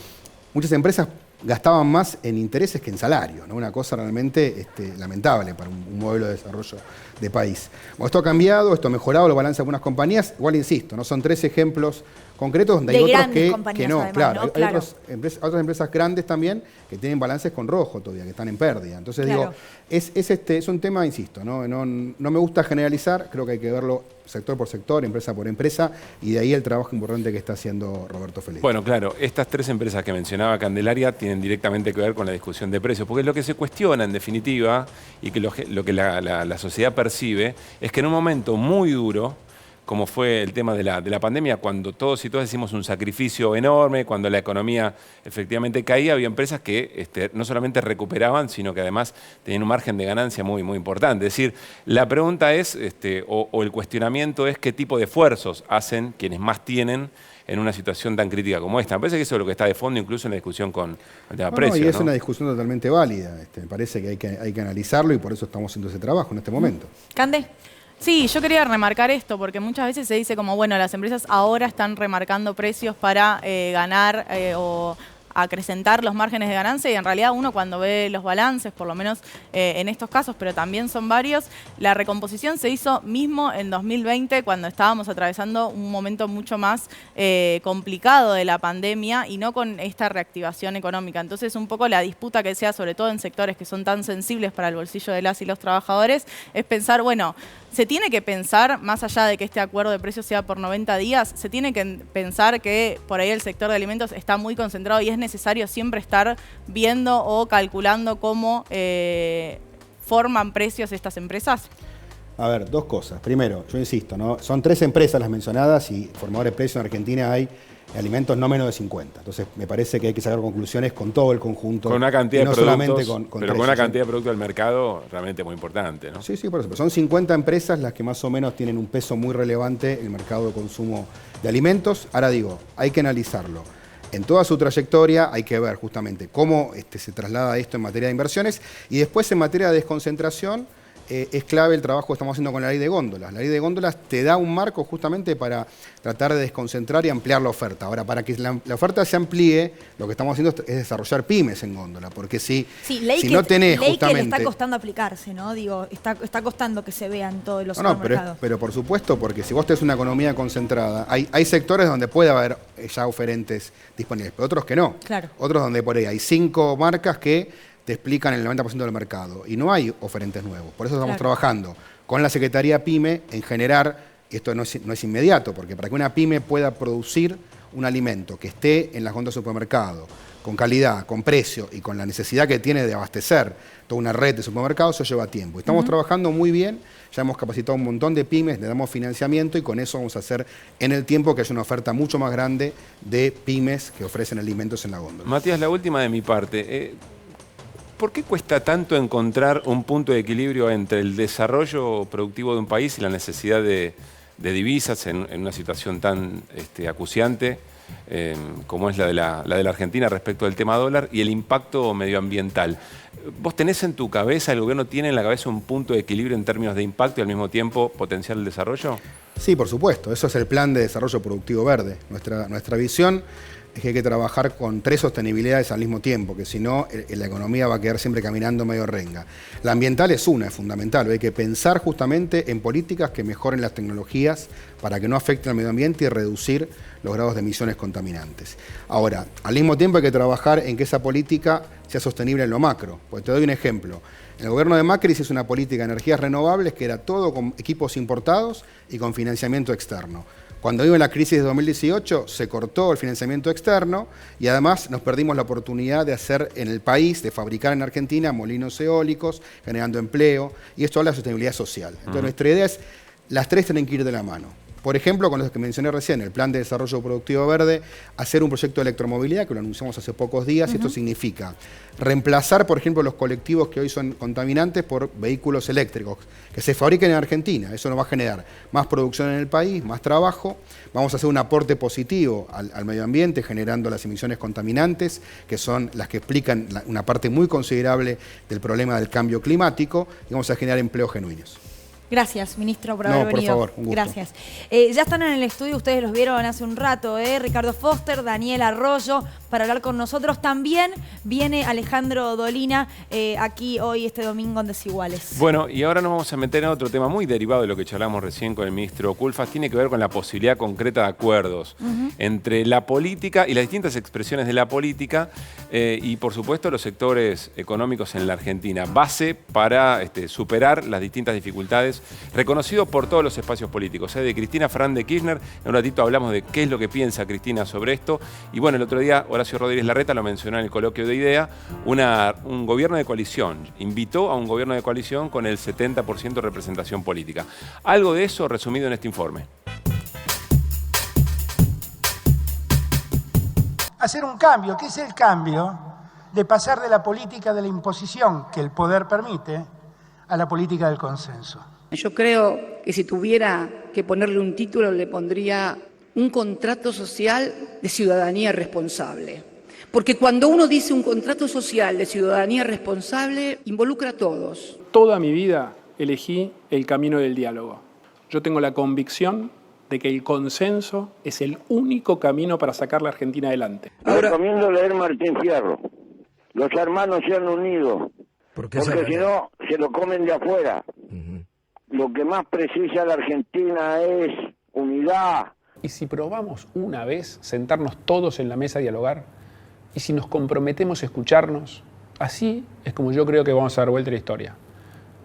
muchas empresas gastaban más en intereses que en salarios, ¿no? Una cosa realmente lamentable para un modelo de desarrollo de país. Bueno, esto ha cambiado, esto ha mejorado los balances de algunas compañías. Igual insisto, ¿no? Son 3 ejemplos concretos donde hay otros que no. Además, claro, ¿no? Hay otras empresas grandes también que tienen balances con rojo todavía, que están en pérdida. Entonces digo, es un tema, insisto, ¿no? No me gusta generalizar, creo que hay que verlo sector por sector, empresa por empresa, y de ahí el trabajo importante que está haciendo Roberto Feliz. Bueno, claro, estas 3 empresas que mencionaba Candelaria tienen directamente que ver con la discusión de precios, porque lo que se cuestiona en definitiva, y que lo que la sociedad percibe, es que en un momento muy duro, como fue el tema de la pandemia, cuando todos y todas hicimos un sacrificio enorme, cuando la economía efectivamente caía, había empresas que no solamente recuperaban, sino que además tenían un margen de ganancia muy, muy importante. Es decir, la pregunta es, o el cuestionamiento es, qué tipo de esfuerzos hacen quienes más tienen en una situación tan crítica como esta. Me parece que eso es lo que está de fondo, incluso en la discusión con el tema precios. Y es una discusión totalmente válida. Me parece que hay que analizarlo y por eso estamos haciendo ese trabajo en este momento. Cande. Sí, yo quería remarcar esto, porque muchas veces se dice como, bueno, las empresas ahora están remarcando precios para ganar o acrecentar los márgenes de ganancia, y en realidad uno cuando ve los balances, por lo menos en estos casos, pero también son varios, la recomposición se hizo mismo en 2020, cuando estábamos atravesando un momento mucho más complicado de la pandemia y no con esta reactivación económica. Entonces, un poco la disputa que sea, sobre todo en sectores que son tan sensibles para el bolsillo de las y los trabajadores, es pensar, bueno, se tiene que pensar, más allá de que este acuerdo de precios sea por 90 días, se tiene que pensar que por ahí el sector de alimentos está muy concentrado y es necesario siempre estar viendo o calculando cómo forman precios estas empresas. A ver, dos cosas. Primero, yo insisto, ¿no? Son 3 empresas las mencionadas y formadores de precios en Argentina hay alimentos no menos de 50. Entonces, me parece que hay que sacar conclusiones con todo el conjunto. Con una cantidad no de productos, solamente con pero 3, con una cantidad de productos del mercado realmente muy importante, ¿no? Sí, por eso. Pero son 50 empresas las que más o menos tienen un peso muy relevante en el mercado de consumo de alimentos. Ahora digo, hay que analizarlo. En toda su trayectoria hay que ver justamente cómo se traslada esto en materia de inversiones y después en materia de desconcentración. Es clave el trabajo que estamos haciendo con la ley de góndolas. La ley de góndolas te da un marco justamente para tratar de desconcentrar y ampliar la oferta. Ahora, para que la oferta se amplíe, lo que estamos haciendo es desarrollar pymes en góndola, porque si no tenés ley justamente... que le está costando aplicarse, ¿no? Digo, está costando que se vean todos los No, supermercados. pero por supuesto, porque si vos tenés una economía concentrada, hay sectores donde puede haber ya oferentes disponibles, pero otros que no. Claro. Otros donde por ahí hay 5 marcas que te explican el 90% del mercado y no hay oferentes nuevos. Por eso estamos trabajando con la Secretaría PYME en generar, esto no es inmediato, porque para que una PYME pueda producir un alimento que esté en las góndolas de supermercado, con calidad, con precio y con la necesidad que tiene de abastecer toda una red de supermercados, eso lleva tiempo. Estamos trabajando muy bien, ya hemos capacitado un montón de pymes, le damos financiamiento y con eso vamos a hacer en el tiempo que haya una oferta mucho más grande de pymes que ofrecen alimentos en la góndola. Matías, la última de mi parte. ¿Por qué cuesta tanto encontrar un punto de equilibrio entre el desarrollo productivo de un país y la necesidad de divisas en una situación tan acuciante como es la de la Argentina respecto del tema dólar y el impacto medioambiental? ¿Vos tenés en tu cabeza, el gobierno tiene en la cabeza un punto de equilibrio en términos de impacto y al mismo tiempo potenciar el desarrollo? Sí, por supuesto. Eso es el plan de desarrollo productivo verde. Nuestra visión es que hay que trabajar con 3 sostenibilidades al mismo tiempo, que si no, la economía va a quedar siempre caminando medio renga. La ambiental es fundamental. Hay que pensar justamente en políticas que mejoren las tecnologías para que no afecten al medio ambiente y reducir los grados de emisiones contaminantes. Ahora, al mismo tiempo hay que trabajar en que esa política sea sostenible en lo macro. Pues te doy un ejemplo. El gobierno de Macri hizo una política de energías renovables que era todo con equipos importados y con financiamiento externo. Cuando vino la crisis de 2018 se cortó el financiamiento externo y además nos perdimos la oportunidad de hacer en el país, de fabricar en Argentina molinos eólicos, generando empleo, y esto habla de sostenibilidad social. Entonces nuestra idea es, las 3 tienen que ir de la mano. Por ejemplo, con los que mencioné recién, el Plan de Desarrollo Productivo Verde, hacer un proyecto de electromovilidad, que lo anunciamos hace pocos días, y esto significa reemplazar, por ejemplo, los colectivos que hoy son contaminantes por vehículos eléctricos, que se fabriquen en Argentina. Eso nos va a generar más producción en el país, más trabajo. Vamos a hacer un aporte positivo al medio ambiente, generando las emisiones contaminantes, que son las que explican una parte muy considerable del problema del cambio climático, y vamos a generar empleos genuinos. Gracias, ministro, por haber venido. Por favor, un gusto. Gracias. Ya están en el estudio, ustedes los vieron hace un rato, Ricardo Foster, Daniel Arroyo, para hablar con nosotros. También viene Alejandro Dolina aquí hoy, este domingo en Desiguales. Bueno, y ahora nos vamos a meter en otro tema muy derivado de lo que charlamos recién con el ministro Culfas. Tiene que ver con la posibilidad concreta de acuerdos entre la política y las distintas expresiones de la política y, por supuesto, los sectores económicos en la Argentina. Base para superar las distintas dificultades, reconocido por todos los espacios políticos. De Cristina Fernández de Kirchner, en un ratito hablamos de qué es lo que piensa Cristina sobre esto. Y bueno, el otro día Horacio Rodríguez Larreta lo mencionó en el coloquio de IDEA, un gobierno de coalición. Invitó a un gobierno de coalición con el 70% de representación política. Algo de eso resumido en este informe. Hacer un cambio. ¿Qué es el cambio? De pasar de la política de la imposición que el poder permite a la política del consenso. Yo creo que si tuviera que ponerle un título, le pondría un contrato social de ciudadanía responsable. Porque cuando uno dice un contrato social de ciudadanía responsable, involucra a todos. Toda mi vida elegí el camino del diálogo. Yo tengo la convicción de que el consenso es el único camino para sacar la Argentina adelante. Recomiendo leer Martín Fierro. Los hermanos se han unido. Porque si no, se lo comen de afuera. Lo que más precisa la Argentina es unidad. Y si probamos una vez sentarnos todos en la mesa a dialogar, y si nos comprometemos a escucharnos, así es como yo creo que vamos a dar vuelta a la historia.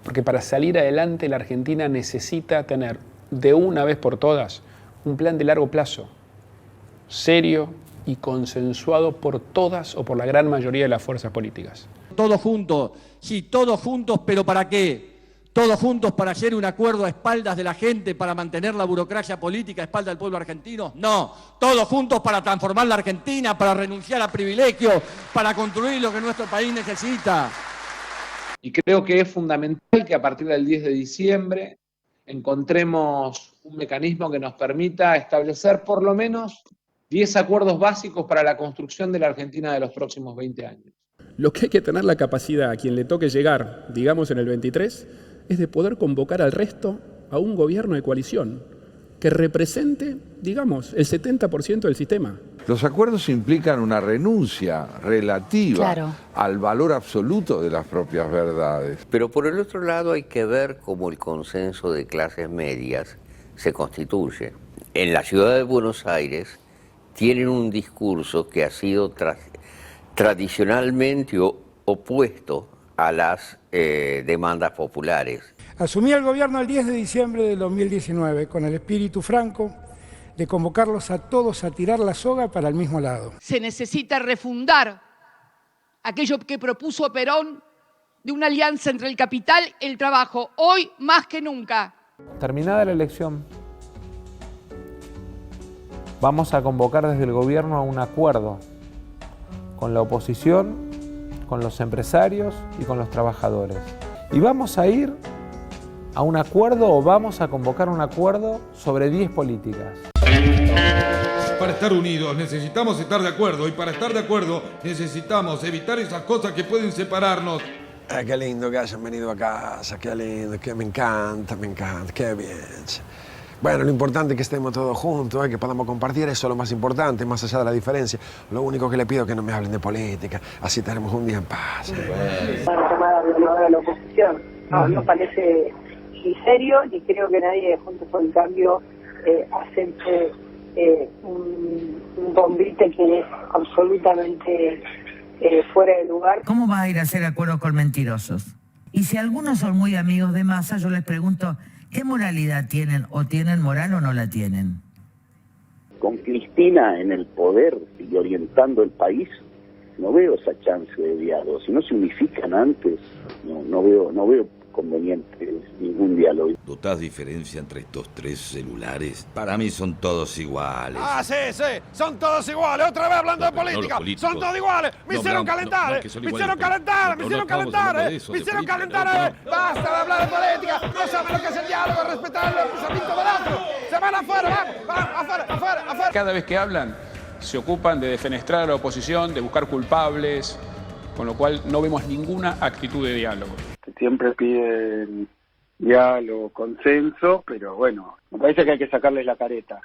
Porque para salir adelante la Argentina necesita tener de una vez por todas un plan de largo plazo, serio y consensuado por todas o por la gran mayoría de las fuerzas políticas. Todos juntos, sí, todos juntos, pero ¿para qué? Todos juntos para hacer un acuerdo a espaldas de la gente, para mantener la burocracia política a espaldas del pueblo argentino. No, todos juntos para transformar la Argentina, para renunciar a privilegios, para construir lo que nuestro país necesita. Y creo que es fundamental que a partir del 10 de diciembre encontremos un mecanismo que nos permita establecer por lo menos 10 acuerdos básicos para la construcción de la Argentina de los próximos 20 años. Lo que hay que tener la capacidad a quien le toque llegar, digamos en el 23, es de poder convocar al resto a un gobierno de coalición que represente, digamos, el 70% del sistema. Los acuerdos implican una renuncia relativa al valor absoluto de las propias verdades. Pero por el otro lado hay que ver cómo el consenso de clases medias se constituye. En la ciudad de Buenos Aires tienen un discurso que ha sido tradicionalmente opuesto a las demandas populares. Asumí el gobierno el 10 de diciembre del 2019 con el espíritu franco de convocarlos a todos a tirar la soga para el mismo lado. Se necesita refundar aquello que propuso Perón de una alianza entre el capital y el trabajo, hoy más que nunca. Terminada la elección, vamos a convocar desde el gobierno a un acuerdo con la oposición, con los empresarios y con los trabajadores. Y vamos a ir a un acuerdo o vamos a convocar un acuerdo sobre 10 políticas. Para estar unidos necesitamos estar de acuerdo y para estar de acuerdo necesitamos evitar esas cosas que pueden separarnos. Qué lindo que hayan venido a casa, qué lindo, que me encanta, qué bien. Bueno, lo importante es que estemos todos juntos, que podamos compartir, eso es lo más importante, más allá de la diferencia. Lo único que le pido es que no me hablen de política, así tenemos un día en paz. Bueno, tomada de la oposición, no parece ni serio, ni creo que nadie de Juntos por el Cambio acepte un convite que es absolutamente fuera de lugar. ¿Cómo va a ir a hacer acuerdos con mentirosos? Y si algunos son muy amigos de Massa, yo les pregunto, ¿qué moralidad tienen? ¿O tienen moral o no la tienen? Con Cristina en el poder y orientando el país, no veo esa chance de diálogo. Si no se unifican antes, no veo conveniente ningún diálogo. ¿Notás diferencia entre estos tres celulares? Para mí son todos iguales. Ah, sí, son todos iguales. Otra vez hablando de política. Son todos iguales. Me hicieron calentar, me hicieron calentar. Basta de hablar de política. No saben lo que es el diálogo, respetar el pensamiento del otro. Se van afuera, afuera. Cada vez que hablan, se ocupan de defenestrar a la oposición, de buscar culpables, con lo cual no vemos ninguna actitud de diálogo. Siempre piden diálogo, consenso, pero bueno, me parece que hay que sacarles la careta.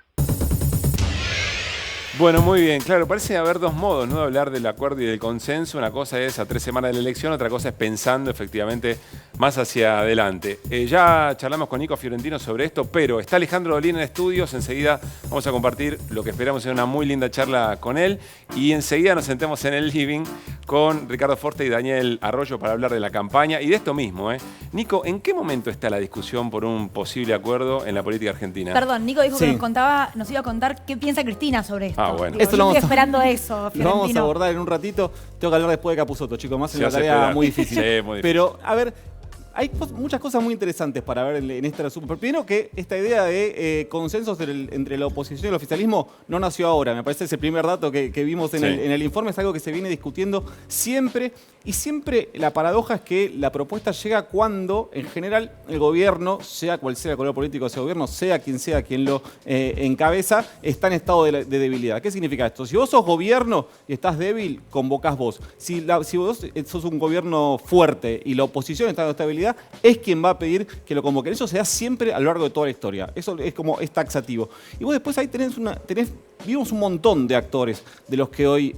Bueno, muy bien, claro, parece haber dos modos, ¿no?, de hablar del acuerdo y del consenso. Una cosa es a 3 semanas de la elección, otra cosa es pensando efectivamente más hacia adelante. Ya charlamos con Nico Fiorentino sobre esto, pero está Alejandro Dolina en estudios. Enseguida vamos a compartir lo que esperamos sea una muy linda charla con él. Y enseguida nos sentemos en el living con Ricardo Forte y Daniel Arroyo para hablar de la campaña y de esto mismo, ¿eh? Nico, ¿en qué momento está la discusión por un posible acuerdo en la política argentina? Perdón, Nico dijo que nos iba a contar qué piensa Cristina sobre esto. Bueno. Esto estoy esperando eso, Fiorentino. Lo vamos a abordar en un ratito. Tengo que hablar después de Capusotto, chicos. Más en una tarea muy difícil. Sí, muy difícil. Pero, a ver, hay muchas cosas muy interesantes para ver en este resumen. Primero que esta idea de consensos entre la oposición y el oficialismo no nació ahora. Me parece ese primer dato que vimos en el informe. Es algo que se viene discutiendo siempre. Y siempre la paradoja es que la propuesta llega cuando, en general, el gobierno, sea cual sea el color político de ese gobierno, sea quien lo encabeza, está en estado de debilidad. ¿Qué significa esto? Si vos sos gobierno y estás débil, convocás vos. Si vos sos un gobierno fuerte y la oposición está en estabilidad, es quien va a pedir que lo convoquen. Eso se da siempre a lo largo de toda la historia. Eso es taxativo. Y vos después ahí vimos un montón de actores de los que hoy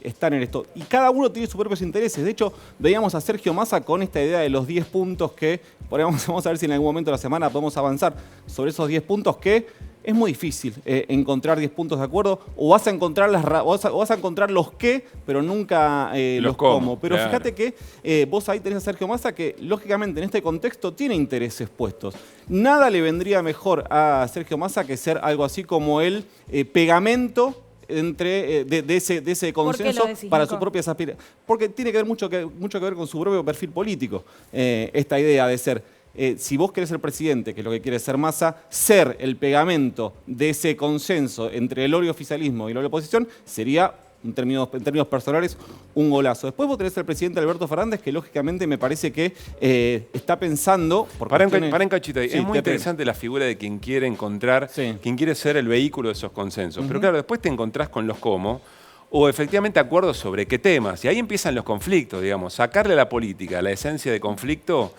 están en esto. Y cada uno tiene sus propios intereses. De hecho, veíamos a Sergio Massa con esta idea de los 10 puntos que, por ahí vamos a ver si en algún momento de la semana podemos avanzar sobre esos 10 puntos que es muy difícil encontrar 10 puntos de acuerdo, o vas a encontrar, vas a encontrar los qué, pero nunca los cómo. Pero claro. Fíjate que vos ahí tenés a Sergio Massa que, lógicamente, en este contexto tiene intereses puestos. Nada le vendría mejor a Sergio Massa que ser algo así como el pegamento de ese consenso para sus propias aspiraciones. Porque tiene que ver mucho que ver con su propio perfil político. Esta idea de ser, si vos querés ser presidente, que es lo que quiere ser Massa, ser el pegamento de ese consenso entre el oficialismo y la oposición sería, en términos personales, un golazo. Después vos tenés al presidente Alberto Fernández, que lógicamente me parece que está pensando... Para en cachito ahí. Sí, es muy interesante la figura de quien quiere encontrar, quien quiere ser el vehículo de esos consensos. Pero claro, después te encontrás con los cómo, o efectivamente acuerdos sobre qué temas. Y ahí empiezan los conflictos, digamos. Sacarle a la política la esencia de conflicto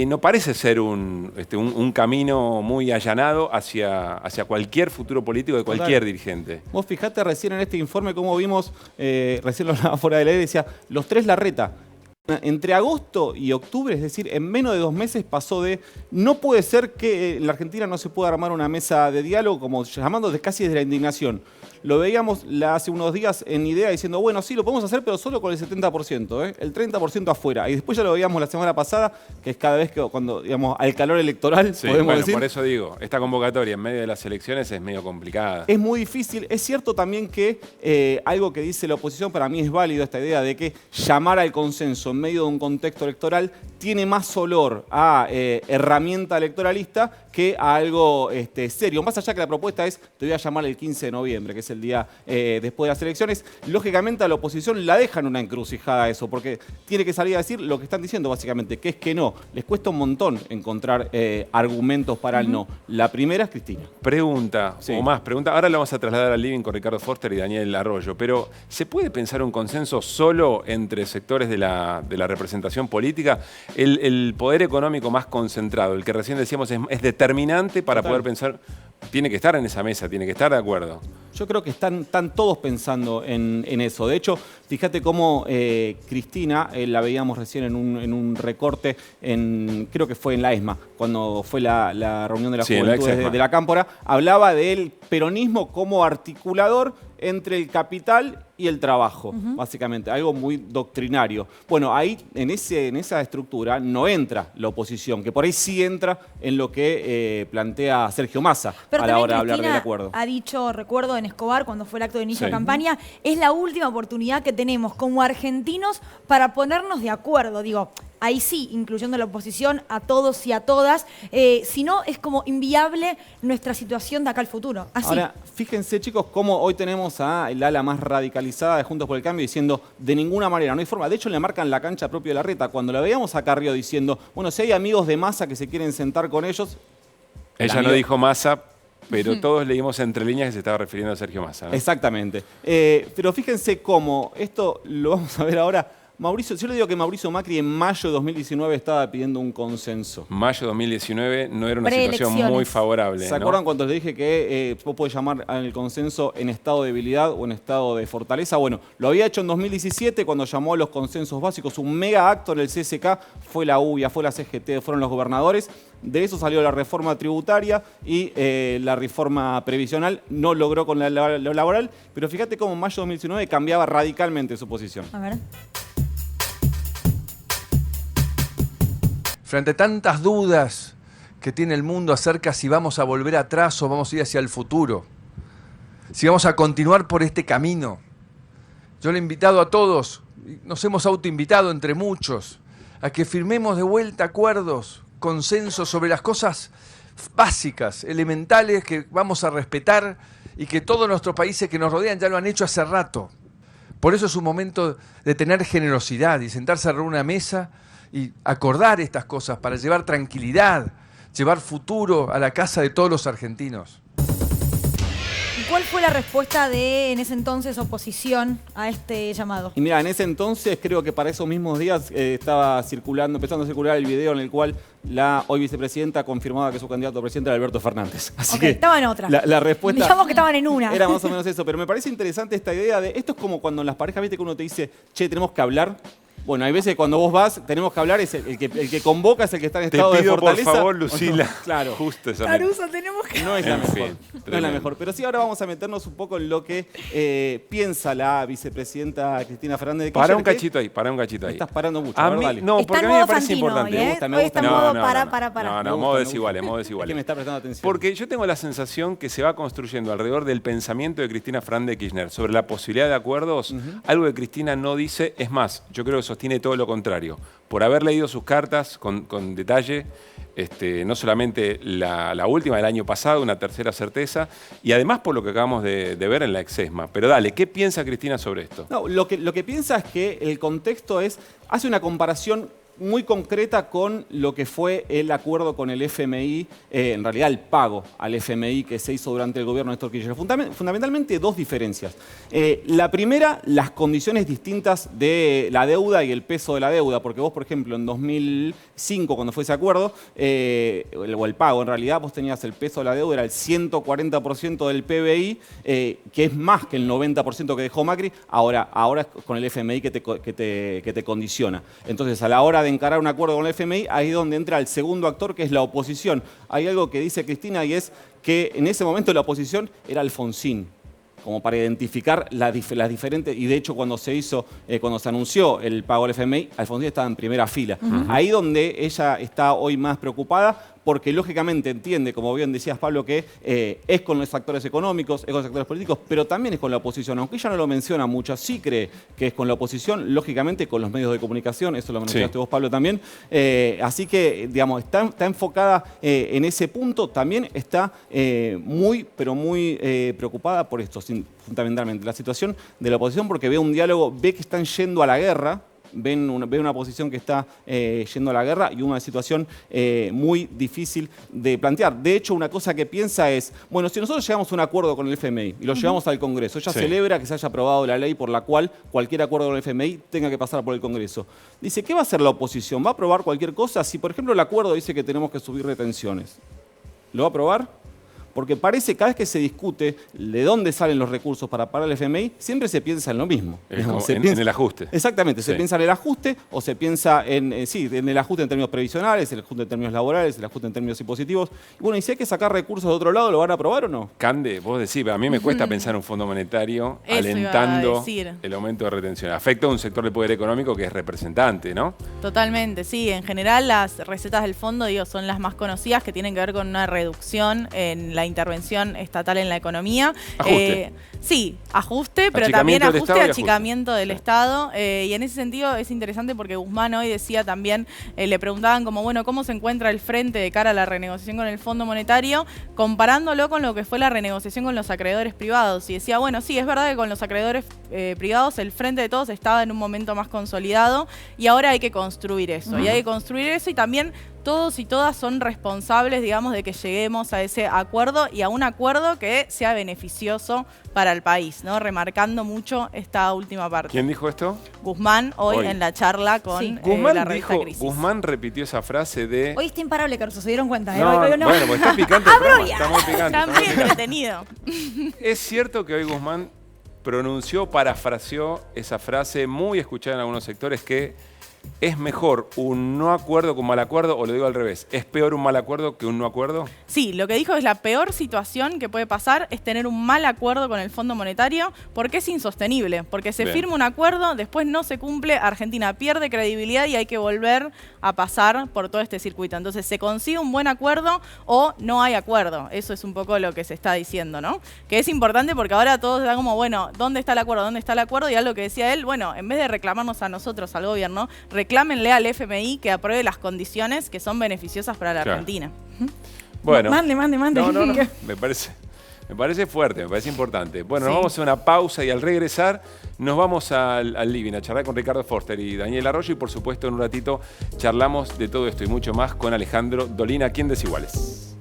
no parece ser un camino muy allanado hacia cualquier futuro político de cualquier dirigente. Vos fijate recién en este informe cómo vimos, recién lo hablaba fuera de la aire, decía, los 3 Larreta. Entre agosto y octubre, es decir, en menos de 2 meses pasó de no puede ser que en la Argentina no se pueda armar una mesa de diálogo, como llamando casi desde la indignación. Lo veíamos hace unos días en Idea diciendo, bueno, sí, lo podemos hacer, pero solo con el 70%, el 30% afuera. Y después ya lo veíamos la semana pasada, que es cada vez que cuando, digamos, al calor electoral, podemos decir. Por eso digo, esta convocatoria en medio de las elecciones es medio complicada. Es muy difícil. Es cierto también que algo que dice la oposición, para mí es válido esta idea de que llamar al consenso en medio de un contexto electoral tiene más olor a herramienta electoralista que a algo serio. Más allá que la propuesta es, te voy a llamar el 15 de noviembre, que es el día después de las elecciones, lógicamente a la oposición la dejan una encrucijada eso, porque tiene que salir a decir lo que están diciendo básicamente, que es que no. Les cuesta un montón encontrar argumentos para el no. La primera es Cristina. Pregunta. Ahora la vamos a trasladar al living con Ricardo Forster y Daniel Arroyo, pero ¿se puede pensar un consenso solo entre sectores de la representación política? El poder económico más concentrado, el que recién decíamos, es determinante para poder pensar. Tiene que estar en esa mesa, tiene que estar de acuerdo. Yo creo que están todos pensando en eso. De hecho, fíjate cómo Cristina, la veíamos recién en un recorte, creo que fue en la ESMA, cuando fue la reunión de la juventud de la Cámpora, hablaba del peronismo como articulador entre el capital y el trabajo, básicamente, algo muy doctrinario. Bueno, ahí en esa estructura no entra la oposición, que por ahí sí entra en lo que plantea Sergio Massa a la hora de hablar del acuerdo. Ha dicho, recuerdo en Escobar, cuando fue el acto de inicio de campaña, es la última oportunidad que tenemos como argentinos para ponernos de acuerdo. Digo, ahí sí, incluyendo la oposición, a todos y a todas. Si no, es como inviable nuestra situación de acá al futuro. Así. Ahora, fíjense, chicos, cómo hoy tenemos a el ala más radicalizada de Juntos por el Cambio diciendo de ninguna manera, no hay forma. De hecho, le marcan la cancha propia de Larreta. Cuando la veíamos a Carrió diciendo, bueno, si hay amigos de Massa que se quieren sentar con ellos... Ella no dijo Massa, pero todos leímos entre líneas que se estaba refiriendo a Sergio Massa, ¿no? Exactamente. Pero fíjense cómo, esto lo vamos a ver ahora... Mauricio, yo le digo que Mauricio Macri en mayo de 2019 estaba pidiendo un consenso. Mayo de 2019 no era una situación muy favorable. ¿Se acuerdan cuando les dije que vos podés llamar al consenso en estado de debilidad o en estado de fortaleza? Bueno, lo había hecho en 2017 cuando llamó a los consensos básicos. Un mega acto en el CSK, fue la UBIA, fue la CGT, fueron los gobernadores. De eso salió la reforma tributaria y la reforma previsional. No logró con lo laboral, pero fíjate cómo en mayo de 2019 cambiaba radicalmente su posición. A ver. Frente a tantas dudas que tiene el mundo acerca si vamos a volver atrás o vamos a ir hacia el futuro, si vamos a continuar por este camino, yo le he invitado a todos, nos hemos autoinvitado entre muchos, a que firmemos de vuelta acuerdos, consensos sobre las cosas básicas, elementales que vamos a respetar y que todos nuestros países que nos rodean ya lo han hecho hace rato. Por eso es un momento de tener generosidad y sentarse a una mesa y acordar estas cosas para llevar tranquilidad, llevar futuro a la casa de todos los argentinos. ¿Y cuál fue la respuesta de, en ese entonces, oposición a este llamado? Y mira, en ese entonces, creo que para esos mismos días estaba empezando a circular el video en el cual la hoy vicepresidenta confirmaba que su candidato a presidente era Alberto Fernández. Así que estaba en otra. La respuesta... Digamos que estaban en una. Era más o menos eso, pero me parece interesante esta idea de... Esto es como cuando en las parejas, viste que uno te dice, che, tenemos que hablar... Bueno, hay veces que cuando vos vas, tenemos que hablar, es el que convoca es el que está en estado de Te pido, fortaleza. por favor, Lucila, claro. justo esa Caruso, tenemos que... No es la mejor. fin, No es la mejor. Pero sí, ahora vamos a meternos un poco en lo que piensa la vicepresidenta Cristina Fernández de Kirchner. Para un cachito ahí, para un cachito ahí. Estás parando mucho. A A ver, mí, dale. no, Está porque en a mí me modo parece Fantino importante. hoy, ¿eh? Hoy está en modo para. No, modo desiguales, modo desiguales. Es que me está prestando atención. Porque yo tengo la sensación que se va construyendo alrededor del pensamiento de Cristina Fernández de Kirchner sobre la posibilidad de acuerdos, algo que Cristina no dice. Es más, yo creo que sostiene todo lo contrario. Por haber leído sus cartas con detalle, no solamente la última del año pasado, una tercera certeza, y además por lo que acabamos de ver en la Exesma. Pero dale, ¿qué piensa Cristina sobre esto? No, lo que piensa es que el contexto hace una comparación muy concreta con lo que fue el acuerdo con el FMI, en realidad el pago al FMI que se hizo durante el gobierno de Néstor Kirchner. Fundamentalmente dos diferencias. La primera, las condiciones distintas de la deuda y el peso de la deuda, porque vos, por ejemplo, en 2005, cuando fue ese acuerdo, o el pago en realidad, vos tenías el peso de la deuda, era el 140% del PBI, que es más que el 90% que dejó Macri, ahora es con el FMI que te condiciona. Entonces, a la hora de encarar un acuerdo con el FMI, ahí es donde entra el segundo actor, que es la oposición. Hay algo que dice Cristina y es que en ese momento la oposición era Alfonsín, como para identificar las diferentes, y de hecho cuando se anunció el pago al FMI, Alfonsín estaba en primera fila. Ahí donde ella está hoy más preocupada, porque lógicamente entiende, como bien decías Pablo, que es con los actores económicos, es con los actores políticos, pero también es con la oposición. Aunque ella no lo menciona mucho, sí cree que es con la oposición, lógicamente con los medios de comunicación, eso lo mencionaste vos, Pablo, también. Así que, digamos, está enfocada en ese punto, también está muy preocupada por esto, fundamentalmente, la situación de la oposición, porque ve un diálogo, ve que están yendo a la guerra, ve una posición que está yendo a la guerra y una situación muy difícil de plantear. De hecho, una cosa que piensa es, bueno, si nosotros llegamos a un acuerdo con el FMI y lo llevamos al Congreso, ella celebra que se haya aprobado la ley por la cual cualquier acuerdo con el FMI tenga que pasar por el Congreso. Dice, ¿qué va a hacer la oposición? ¿Va a aprobar cualquier cosa? Si, por ejemplo, el acuerdo dice que tenemos que subir retenciones, ¿lo va a aprobar? Porque parece, cada vez que se discute de dónde salen los recursos para pagar el FMI, siempre se piensa en lo mismo. En el ajuste. Exactamente, se piensa en el ajuste o se piensa en el ajuste en términos previsionales, el ajuste en términos laborales, el ajuste en términos impositivos. Y bueno, y si hay que sacar recursos de otro lado, ¿lo van a aprobar o no? Cande, vos decís, a mí me cuesta pensar en un fondo monetario alentando el aumento de retención. Afecta a un sector del poder económico que es representante, ¿no? Totalmente, sí. En general las recetas del fondo, son las más conocidas, que tienen que ver con una reducción en la intervención estatal en la economía. Ajuste. Sí, ajuste, pero también ajuste, achicamiento del Estado. Y en ese sentido es interesante porque Guzmán hoy decía también, le preguntaban como, bueno, ¿cómo se encuentra el frente de cara a la renegociación con el Fondo Monetario? Comparándolo con lo que fue la renegociación con los acreedores privados. Y decía, bueno, sí, es verdad que con los acreedores privados el frente de todos estaba en un momento más consolidado y ahora hay que construir eso. Y hay que construir eso y también todos y todas son responsables, digamos, de que lleguemos a ese acuerdo y a un acuerdo que sea beneficioso para el país, ¿no? Remarcando mucho esta última parte. ¿Quién dijo esto? Guzmán, hoy en la charla con la revista Crisis. Guzmán repitió esa frase de... Hoy está imparable, Caruso, ¿se dieron cuenta? No, bueno, porque está picante el programa, está muy picante. Está muy entretenido. Es cierto que hoy Guzmán parafraseó esa frase muy escuchada en algunos sectores que ¿es mejor un no acuerdo que un mal acuerdo? O lo digo al revés, ¿es peor un mal acuerdo que un no acuerdo? Sí, lo que dijo es la peor situación que puede pasar es tener un mal acuerdo con el Fondo Monetario porque es insostenible, porque se firma un acuerdo, después no se cumple, Argentina pierde credibilidad y hay que volver a pasar por todo este circuito. Entonces se consigue un buen acuerdo o no hay acuerdo. Eso es un poco lo que se está diciendo, ¿no? Que es importante porque ahora todos están como, bueno, ¿dónde está el acuerdo? ¿Dónde está el acuerdo? Y algo que decía él, bueno, en vez de reclamarnos a nosotros, al gobierno, reclámenle al FMI que apruebe las condiciones que son beneficiosas para la Argentina. Bueno. Mande. No. Me parece fuerte, me parece importante. Bueno, nos vamos a una pausa y al regresar nos vamos al living a charlar con Ricardo Forster y Daniel Arroyo y por supuesto en un ratito charlamos de todo esto y mucho más con Alejandro Dolina aquí en Desiguales.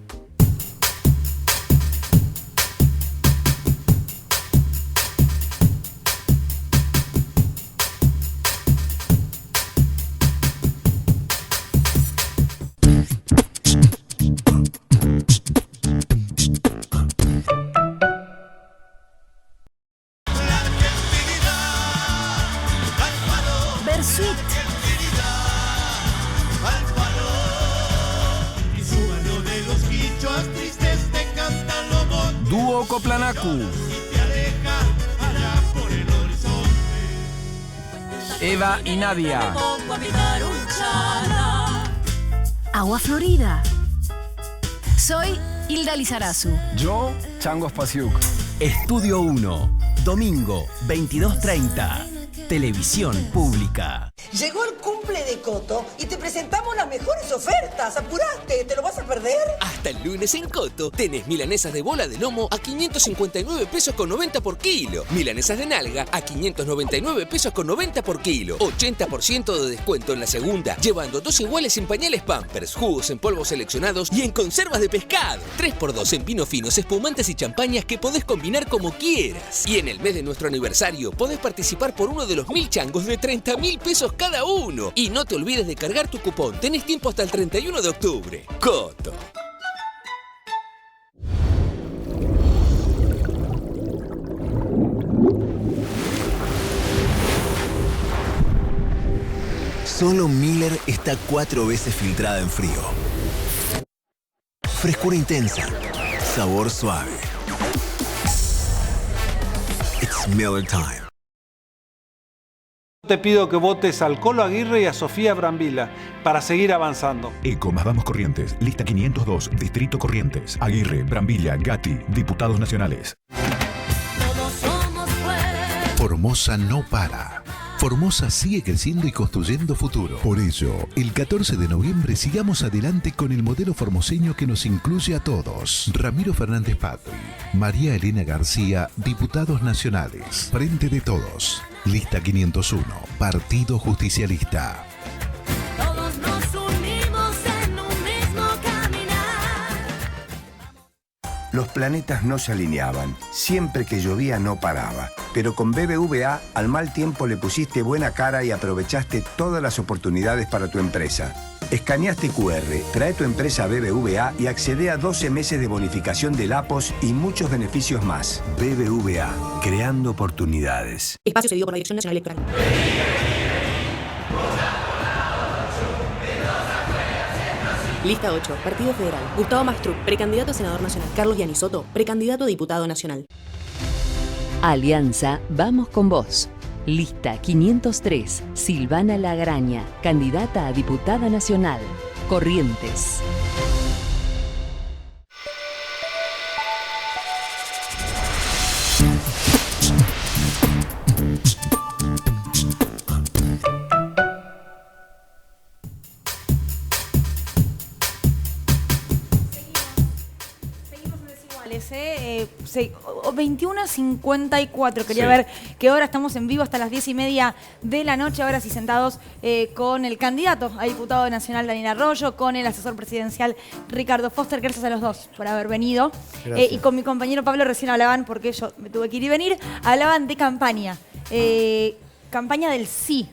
Versuit, Dúo Coplanacu. Eva y Nadia. Agua Florida. Soy Hilda Lizarazu. Yo, Chango Spasiuk. Estudio 1, domingo, 22:30. Televisión Pública. Llegó el cumple de Coto y te presentamos las mejores ofertas. ¡Apurate! ¿Te lo vas a perder? Hasta el lunes en Coto tenés milanesas de bola de lomo a 559 pesos con 90 por kilo. Milanesas de nalga a 599 pesos con 90 por kilo. 80% de descuento en la segunda, llevando 2 iguales en pañales Pampers, jugos en polvos seleccionados y en conservas de pescado. 3x2 en vinos finos, espumantes y champañas que podés combinar como quieras. Y en el mes de nuestro aniversario podés participar por uno de los 1000 changos de 30.000 pesos cada uno. Y no te olvides de cargar tu cupón. Tenés tiempo hasta el 31 de octubre. Coto. Solo Miller está 4 veces filtrada en frío. Frescura intensa. Sabor suave. It's Miller time. Te pido que votes al Colo Aguirre y a Sofía Brambila para seguir avanzando. Eco más Vamos Corrientes, lista 502, Distrito Corrientes. Aguirre, Brambilla, Gatti, diputados nacionales. Todos somos fuertes. Formosa no para. Formosa sigue creciendo y construyendo futuro. Por ello, el 14 de noviembre sigamos adelante con el modelo formoseño que nos incluye a todos. Ramiro Fernández Patri, María Elena García, diputados nacionales. Frente de Todos. Lista 501, Partido Justicialista. Todos nos unimos en un mismo caminar. Los planetas no se alineaban. Siempre que llovía no paraba. Pero con BBVA al mal tiempo le pusiste buena cara y aprovechaste todas las oportunidades para tu empresa. Escaneaste QR, trae tu empresa a BBVA y accede a 12 meses de bonificación del APOS y muchos beneficios más. BBVA, creando oportunidades. Espacio cedido por la Dirección Nacional Electoral. Lista 8, Partido Federal. Gustavo Mastruc, precandidato a Senador Nacional. Carlos Gianni-Soto, precandidato a Diputado Nacional. Alianza Vamos con Vos. Lista 503, Silvana Lagraña, candidata a Diputada Nacional. Corrientes. Seguimos en Desiguales, 21:54. Quería ver qué hora estamos en vivo hasta las 10:30 de la noche. Ahora sí sentados con el candidato a diputado nacional Daniel Arroyo, con el asesor presidencial Ricardo Foster. Gracias a los dos por haber venido. Y con mi compañero Pablo recién hablaban, porque yo me tuve que ir y venir, hablaban de campaña. Campaña del sí.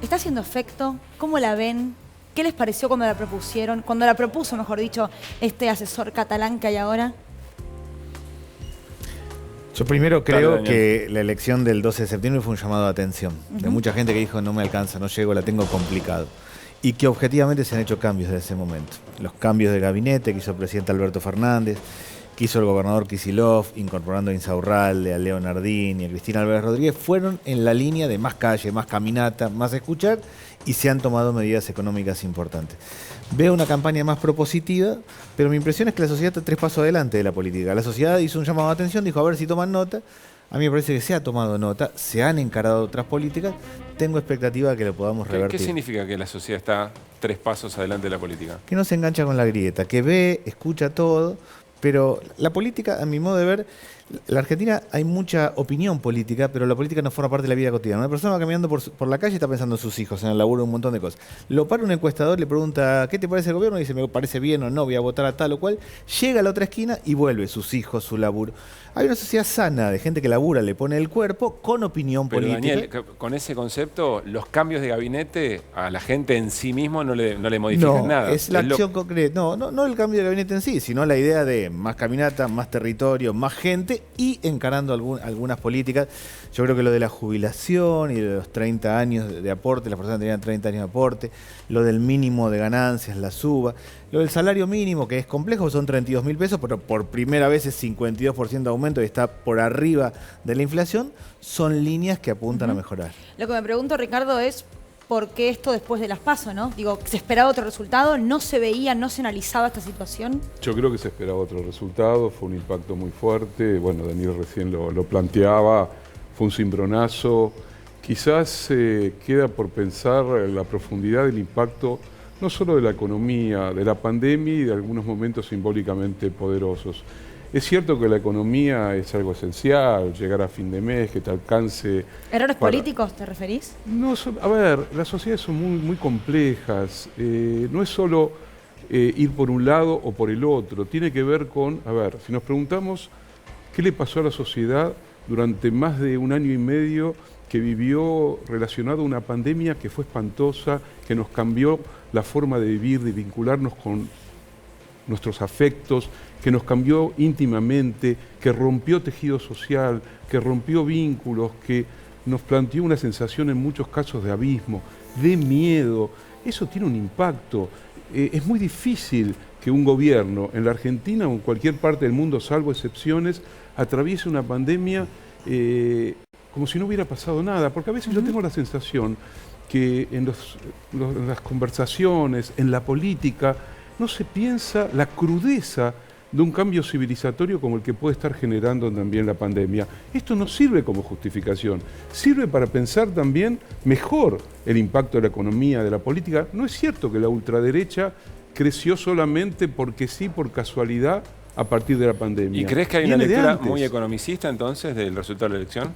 ¿Está haciendo efecto? ¿Cómo la ven? ¿Qué les pareció cuando la propusieron? Cuando la propuso, mejor dicho, este asesor catalán que hay ahora. Yo primero creo que la elección del 12 de septiembre fue un llamado de atención. De mucha gente que dijo, no me alcanza, no llego, la tengo complicado. Y que objetivamente se han hecho cambios desde ese momento. Los cambios de gabinete que hizo el presidente Alberto Fernández, que hizo el gobernador Kicillof, incorporando a Insaurralde, a Leo Nardini, a Cristina Álvarez Rodríguez, fueron en la línea de más calle, más caminata, más escuchar, y se han tomado medidas económicas importantes. Veo una campaña más propositiva, pero mi impresión es que la sociedad está 3 pasos adelante de la política. La sociedad hizo un llamado de atención, dijo a ver si toman nota. A mí me parece que se ha tomado nota, se han encarado otras políticas. Tengo expectativa de que lo podamos revertir. ¿Qué significa que la sociedad está 3 pasos adelante de la política? Que no se engancha con la grieta, que ve, escucha todo, pero la política, a mi modo de ver, la Argentina hay mucha opinión política, pero la política no forma parte de la vida cotidiana. Una persona va caminando por la calle y está pensando en sus hijos, en el laburo, un montón de cosas. Lo para un encuestador, le pregunta, ¿qué te parece el gobierno? Y dice, me parece bien o no, voy a votar a tal o cual. Llega a la otra esquina y vuelve, sus hijos, su laburo. Hay una sociedad sana de gente que labura, le pone el cuerpo con opinión política. Daniel, con ese concepto, los cambios de gabinete a la gente en sí mismo no le modifican nada. Es la acción concreta. No el cambio de gabinete en sí, sino la idea de más caminata, más territorio, más gente aporte y encarando algunas políticas. Yo creo que lo de la jubilación y de los 30 años de aporte, las personas tenían 30 años de aporte, lo del mínimo de ganancias, la suba, lo del salario mínimo, que es complejo, son 32.000 pesos, pero por primera vez es 52% de aumento y está por arriba de la inflación, son líneas que apuntan a mejorar. Lo que me pregunto, Ricardo, es ¿por qué esto después de las PASO, no? Digo, ¿se esperaba otro resultado? ¿No se veía, no se analizaba esta situación? Yo creo que se esperaba otro resultado, fue un impacto muy fuerte, bueno, Daniel recién lo planteaba, fue un cimbronazo. Quizás queda por pensar la profundidad del impacto, no solo de la economía, de la pandemia y de algunos momentos simbólicamente poderosos. Es cierto que la economía es algo esencial, llegar a fin de mes, que te alcance... ¿Errores políticos te referís? No, a ver, las sociedades son muy complejas. No es solo ir por un lado o por el otro. Tiene que ver con, a ver, si nos preguntamos qué le pasó a la sociedad durante más de un año y medio que vivió relacionado a una pandemia que fue espantosa, que nos cambió la forma de vivir, de vincularnos con nuestros afectos, que nos cambió íntimamente, que rompió tejido social, que rompió vínculos, que nos planteó una sensación en muchos casos de abismo, de miedo. Eso tiene un impacto. Es muy difícil que un gobierno en la Argentina o en cualquier parte del mundo, salvo excepciones, atraviese una pandemia como si no hubiera pasado nada, porque a veces yo tengo la sensación que en las conversaciones, en la política, no se piensa la crudeza de un cambio civilizatorio como el que puede estar generando también la pandemia. Esto no sirve como justificación, sirve para pensar también mejor el impacto de la economía, de la política. No es cierto que la ultraderecha creció solamente porque sí, por casualidad, a partir de la pandemia. ¿Y crees que hay una lectura muy economicista entonces del resultado de la elección?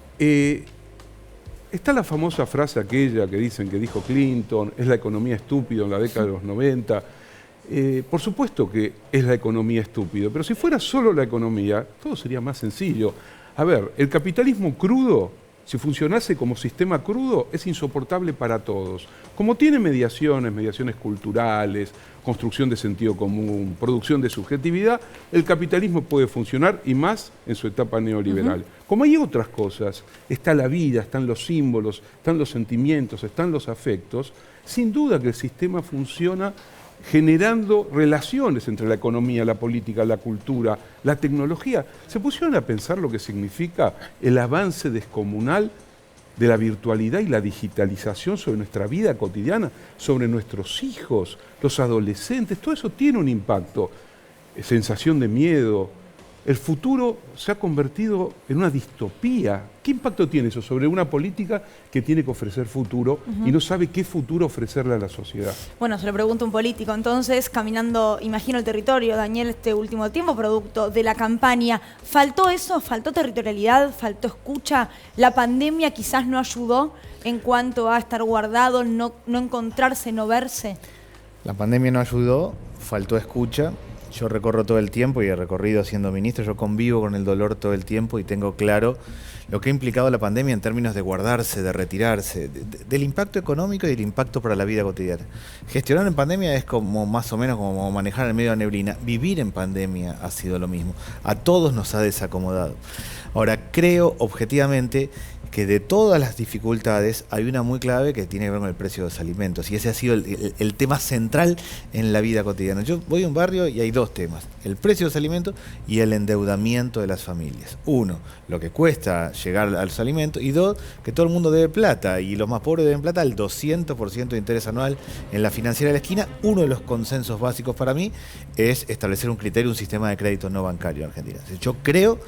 Está la famosa frase aquella que dicen que dijo Clinton, es la economía estúpida en la década de los 90. Por supuesto que es la economía estúpida, pero si fuera solo la economía, todo sería más sencillo. A ver, el capitalismo crudo, si funcionase como sistema crudo, es insoportable para todos. Como tiene mediaciones culturales, construcción de sentido común, producción de subjetividad, el capitalismo puede funcionar y más en su etapa neoliberal. Como hay otras cosas, está la vida, están los símbolos, están los sentimientos, están los afectos, sin duda que el sistema funciona generando relaciones entre la economía, la política, la cultura, la tecnología. ¿Se pusieron a pensar lo que significa el avance descomunal de la virtualidad y la digitalización sobre nuestra vida cotidiana, sobre nuestros hijos, los adolescentes? Todo eso tiene un impacto, sensación de miedo. El futuro se ha convertido en una distopía. ¿Qué impacto tiene eso sobre una política que tiene que ofrecer futuro y no sabe qué futuro ofrecerle a la sociedad? Bueno, se lo pregunto a un político. Entonces, caminando, imagino, el territorio, Daniel, este último tiempo, producto de la campaña, ¿faltó eso? ¿Faltó territorialidad? ¿Faltó escucha? ¿La pandemia quizás no ayudó en cuanto a estar guardado, no encontrarse, no verse? La pandemia no ayudó, faltó escucha. Yo recorro todo el tiempo y he recorrido siendo ministro, yo convivo con el dolor todo el tiempo y tengo claro lo que ha implicado la pandemia en términos de guardarse, de retirarse, del impacto económico y del impacto para la vida cotidiana. Gestionar en pandemia es como más o menos como manejar en medio de la neblina. Vivir en pandemia ha sido lo mismo. A todos nos ha desacomodado. Ahora, creo objetivamente que de todas las dificultades hay una muy clave que tiene que ver con el precio de los alimentos, y ese ha sido el tema central en la vida cotidiana. Yo voy a un barrio y hay dos temas: el precio de los alimentos y el endeudamiento de las familias. Uno, lo que cuesta llegar a los alimentos, y dos, que todo el mundo debe plata, y los más pobres deben plata al 200% de interés anual en la financiera de la esquina. Uno de los consensos básicos para mí es establecer un criterio, un sistema de crédito no bancario en Argentina. Yo creo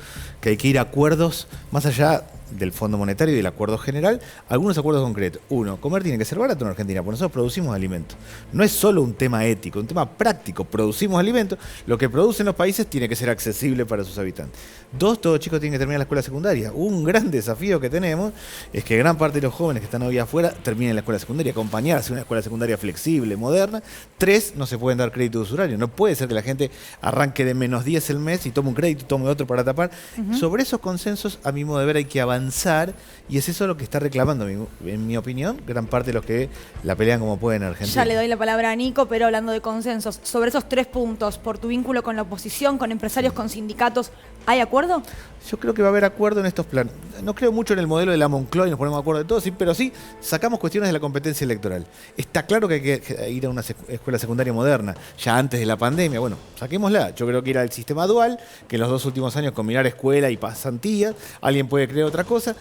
que hay que ir a acuerdos más allá del Fondo Monetario y del acuerdo general, algunos acuerdos concretos. Uno, comer tiene que ser barato en Argentina, porque nosotros producimos alimentos. No es solo un tema ético, un tema práctico. Producimos alimentos, lo que producen los países tiene que ser accesible para sus habitantes. Dos, todos chicos tienen que terminar la escuela secundaria. Un gran desafío que tenemos es que gran parte de los jóvenes que están hoy afuera terminen la escuela secundaria, acompañarse a una escuela secundaria flexible, moderna. Tres, no se pueden dar crédito de usurario. No puede ser que la gente arranque de -10 el mes y tome un crédito, tome otro para tapar. Sobre esos consensos, a mi modo de ver, hay que avanzar, y es eso lo que está reclamando, en mi opinión, gran parte de los que la pelean como pueden en Argentina. Ya le doy la palabra a Nico, pero hablando de consensos, sobre esos 3 puntos, por tu vínculo con la oposición, con empresarios, con sindicatos, ¿Hay acuerdo? Yo creo que va a haber acuerdo en estos planes. No creo mucho en el modelo de la Moncloa y nos ponemos de acuerdo de todo, sí, pero sí sacamos cuestiones de la competencia electoral. Está claro que hay que ir a una escuela secundaria moderna, ya antes de la pandemia. Bueno, saquémosla. Yo creo que ir al sistema dual, que en los 2 últimos años combinar escuela y pasantías, alguien puede creer otra cosa.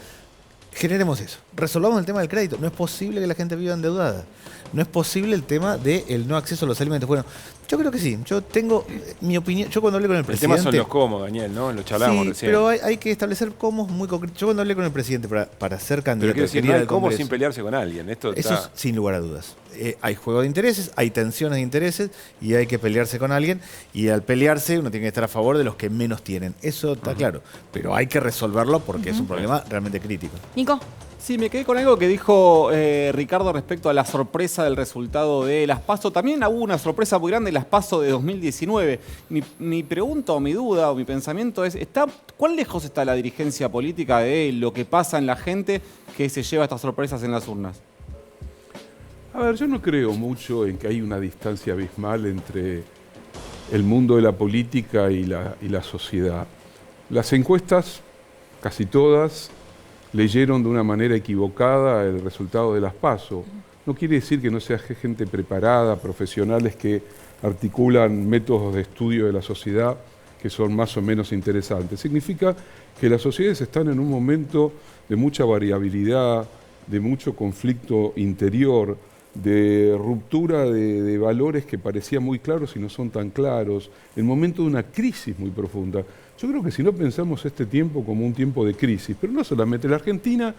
Generemos eso. Resolvamos el tema del crédito. No es posible que la gente viva endeudada. No es posible el tema del no acceso a los alimentos. Bueno, yo creo que sí. Yo tengo mi opinión. Yo cuando hablé con el presidente... El tema son los cómo, Daniel, ¿no? Lo charlábamos recién. Pero hay que establecer cómo muy concretos. Yo cuando hablé con el presidente para ser candidato... Pero quiero decir, no hay cómo sin pelearse con alguien. Eso es sin lugar a dudas. Hay juego de intereses, hay tensiones de intereses y hay que pelearse con alguien. Y al pelearse uno tiene que estar a favor de los que menos tienen. Eso está claro. Pero hay que resolverlo porque es un problema realmente crítico. Nico. Sí, me quedé con algo que dijo Ricardo respecto a la sorpresa del resultado de las PASO. También hubo una sorpresa muy grande en las PASO de 2019. Mi pregunta o mi duda o mi pensamiento es, ¿cuán lejos está la dirigencia política de lo que pasa en la gente que se lleva estas sorpresas en las urnas? A ver, yo no creo mucho en que hay una distancia abismal entre el mundo de la política y la sociedad. Las encuestas, casi todas, leyeron de una manera equivocada el resultado de las PASO. No quiere decir que no sea gente preparada, profesionales que articulan métodos de estudio de la sociedad que son más o menos interesantes. Significa que las sociedades están en un momento de mucha variabilidad, de mucho conflicto interior, de ruptura de valores que parecían muy claros y no son tan claros, el momento de una crisis muy profunda. Yo creo que si no pensamos este tiempo como un tiempo de crisis, pero no solamente la Argentina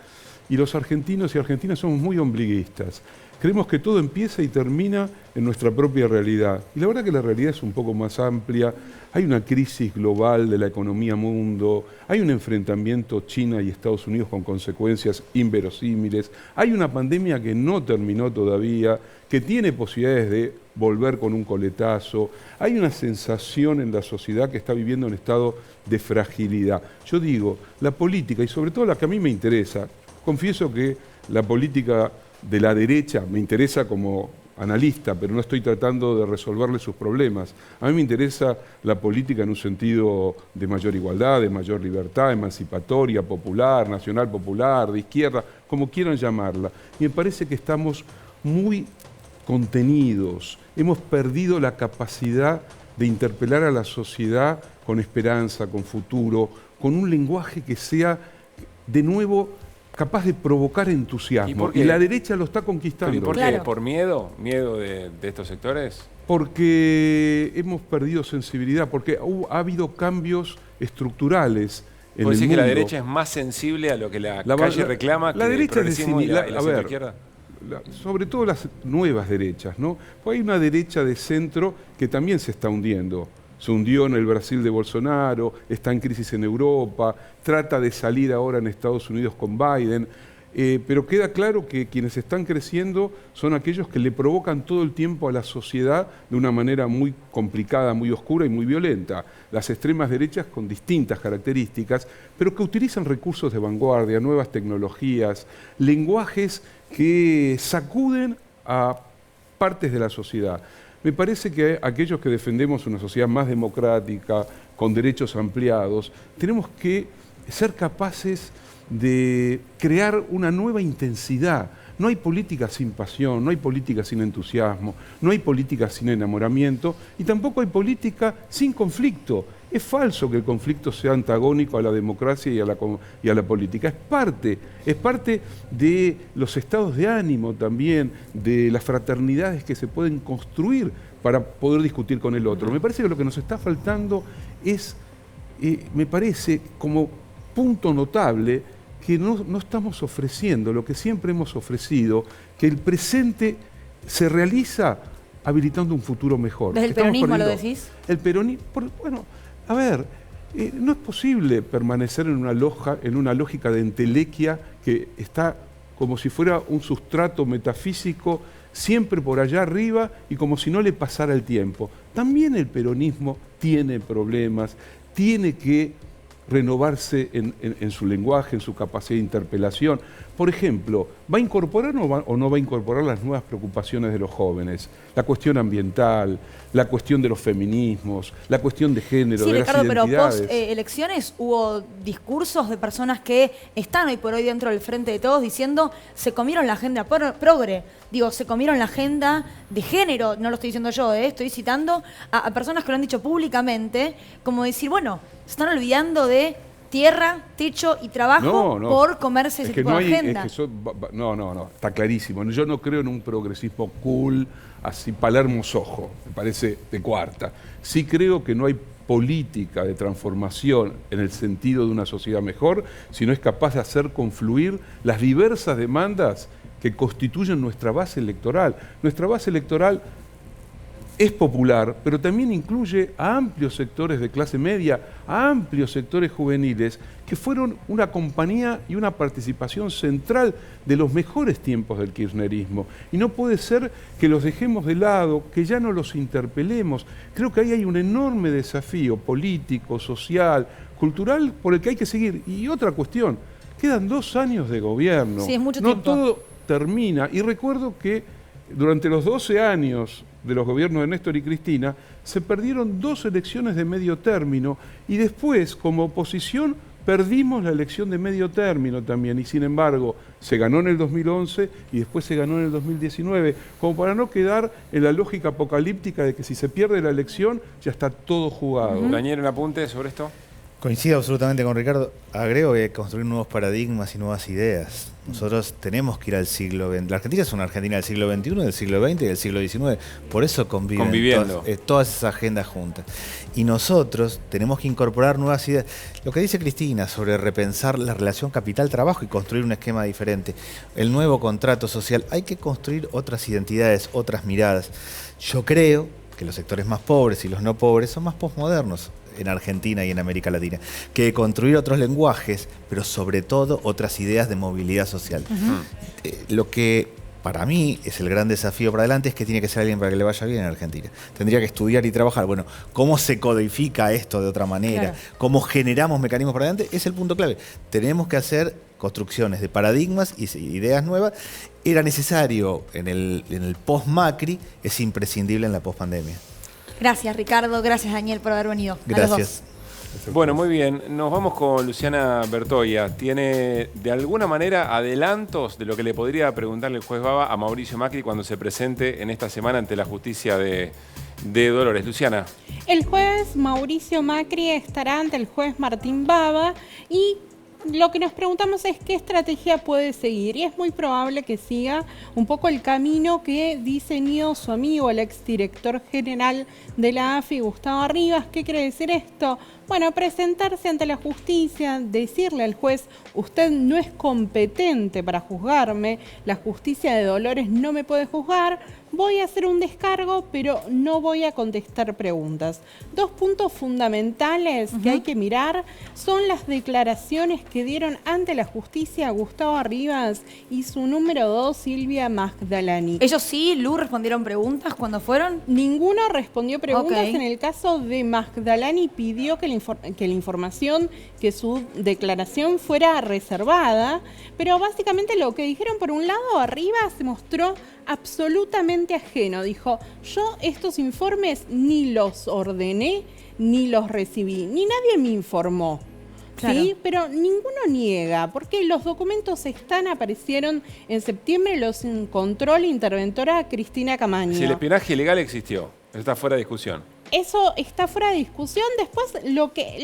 y los argentinos y argentinas somos muy ombliguistas. Creemos que todo empieza y termina en nuestra propia realidad. Y la verdad que la realidad es un poco más amplia. Hay una crisis global de la economía mundo, hay un enfrentamiento China y Estados Unidos con consecuencias inverosímiles, hay una pandemia que no terminó todavía, que tiene posibilidades de volver con un coletazo, hay una sensación en la sociedad que está viviendo un estado de fragilidad. Yo digo, la política, y sobre todo la que a mí me interesa, confieso que la política de la derecha me interesa como analista, pero no estoy tratando de resolverle sus problemas. A mí me interesa la política en un sentido de mayor igualdad, de mayor libertad, emancipatoria, popular, nacional popular, de izquierda, como quieran llamarla. Y me parece que estamos muy contenidos, hemos perdido la capacidad de interpelar a la sociedad con esperanza, con futuro, con un lenguaje que sea de nuevo capaz de provocar entusiasmo. ¿Y la derecha lo está conquistando? ¿Y por qué? ¿Por miedo? ¿Miedo de estos sectores? Porque hemos perdido sensibilidad, porque ha habido cambios estructurales en el mundo. ¿Puede decir que la derecha es más sensible a lo que la calle reclama que el progresismo y la centroizquierda? Sobre todo las nuevas derechas, ¿no? Pues hay una derecha de centro que también se está hundiendo. Se hundió en el Brasil de Bolsonaro, está en crisis en Europa, trata de salir ahora en Estados Unidos con Biden, pero queda claro que quienes están creciendo son aquellos que le provocan todo el tiempo a la sociedad de una manera muy complicada, muy oscura y muy violenta. Las extremas derechas con distintas características, pero que utilizan recursos de vanguardia, nuevas tecnologías, lenguajes que sacuden a partes de la sociedad. Me parece que aquellos que defendemos una sociedad más democrática, con derechos ampliados, tenemos que ser capaces de crear una nueva intensidad. No hay política sin pasión, no hay política sin entusiasmo, no hay política sin enamoramiento y tampoco hay política sin conflicto. Es falso que el conflicto sea antagónico a la democracia y a la política. Es parte de los estados de ánimo también, de las fraternidades que se pueden construir para poder discutir con el otro. Me parece que lo que nos está faltando es, me parece como punto notable, que no estamos ofreciendo lo que siempre hemos ofrecido, que el presente se realiza habilitando un futuro mejor. ¿Desde el peronismo lo decís? El peronismo, bueno, a ver, no es posible permanecer en una lógica de entelequia que está como si fuera un sustrato metafísico siempre por allá arriba y como si no le pasara el tiempo. También el peronismo tiene problemas, tiene que renovarse en su lenguaje, en su capacidad de interpelación. por ejemplo, ¿va a incorporar o no va a incorporar las nuevas preocupaciones de los jóvenes? La cuestión ambiental, la cuestión de los feminismos, la cuestión de género, sí, de Ricardo, las pero identidades. post elecciones hubo discursos de personas que están hoy por hoy dentro del Frente de Todos diciendo se comieron la agenda progre. Digo, se comieron la agenda de género, no lo estoy diciendo yo, estoy citando a personas que lo han dicho públicamente, como decir, bueno, se están olvidando de tierra, techo y trabajo por comerse ese tipo de agenda. No, está clarísimo. Yo no creo en un progresismo cool, así Palermo Sojo, me parece de cuarta. Sí creo que no hay política de transformación en el sentido de una sociedad mejor, si no es capaz de hacer confluir las diversas demandas que constituyen nuestra base electoral. Nuestra base electoral es popular, pero también incluye a amplios sectores de clase media, a amplios sectores juveniles, que fueron una compañía y una participación central de los mejores tiempos del kirchnerismo. Y no puede ser que los dejemos de lado, que ya no los interpelemos. Creo que ahí hay un enorme desafío político, social, cultural, por el que hay que seguir. Y otra cuestión, quedan 2 años de gobierno. Sí, es mucho no tiempo. todo termina. Y recuerdo que durante los 12 años de los gobiernos de Néstor y Cristina, se perdieron 2 elecciones de medio término y después, como oposición, perdimos la elección de medio término también y sin embargo se ganó en el 2011 y después se ganó en el 2019, como para no quedar en la lógica apocalíptica de que si se pierde la elección ya está todo jugado. Daniel, un apunte sobre esto. Coincido absolutamente con Ricardo. Agrego que hay que construir nuevos paradigmas y nuevas ideas. Nosotros tenemos que ir al siglo XX. La Argentina es una Argentina del siglo XXI, del siglo XX y del siglo XIX. Por eso conviven todas esas agendas juntas. Y nosotros tenemos que incorporar nuevas ideas. Lo que dice Cristina sobre repensar la relación capital-trabajo y construir un esquema diferente. El nuevo contrato social. Hay que construir otras identidades, otras miradas. Yo creo que los sectores más pobres y los no pobres son más posmodernos en Argentina y en América Latina, que construir otros lenguajes, pero sobre todo otras ideas de movilidad social. Lo que para mí es el gran desafío para adelante es que tiene que ser alguien para que le vaya bien en Argentina. Tendría que estudiar y trabajar. Bueno, ¿cómo se codifica esto de otra manera? Claro. ¿Cómo generamos mecanismos para adelante? Es el punto clave. Tenemos que hacer construcciones de paradigmas y ideas nuevas. Era necesario en el post-Macri, es imprescindible en la post-pandemia. Gracias, Ricardo. Gracias, Daniel, por haber venido. Gracias. Bueno, muy bien. Nos vamos con Luciana Bertoia. ¿Tiene de alguna manera adelantos de lo que le podría preguntarle el juez Baba a Mauricio Macri cuando se presente en esta semana ante la justicia de Dolores? Luciana. El juez Mauricio Macri estará ante el juez Martín Baba y lo que nos preguntamos es qué estrategia puede seguir y es muy probable que siga un poco el camino que diseñó su amigo, el exdirector general de la AFI, Gustavo Rivas. ¿Qué quiere decir esto? Bueno, presentarse ante la justicia, decirle al juez, usted no es competente para juzgarme, la justicia de Dolores no me puede juzgar, voy a hacer un descargo, pero no voy a contestar preguntas. 2 puntos fundamentales que hay que mirar son las declaraciones que dieron ante la justicia Gustavo Rivas y su número 2, Silvia Magdalani. ¿Ellos sí, Lu, respondieron preguntas cuando fueron? Ninguno respondió preguntas. En el caso de Magdalani pidió que la información, que su declaración fuera reservada, pero básicamente lo que dijeron, por un lado, arriba se mostró absolutamente ajeno. Dijo, yo estos informes ni los ordené, ni los recibí, ni nadie me informó. Claro. ¿Sí? Pero ninguno niega, porque los documentos aparecieron en septiembre, los encontró la interventora Cristina Camaño. Si el espionaje ilegal existió, está fuera de discusión. Eso está fuera de discusión. Después,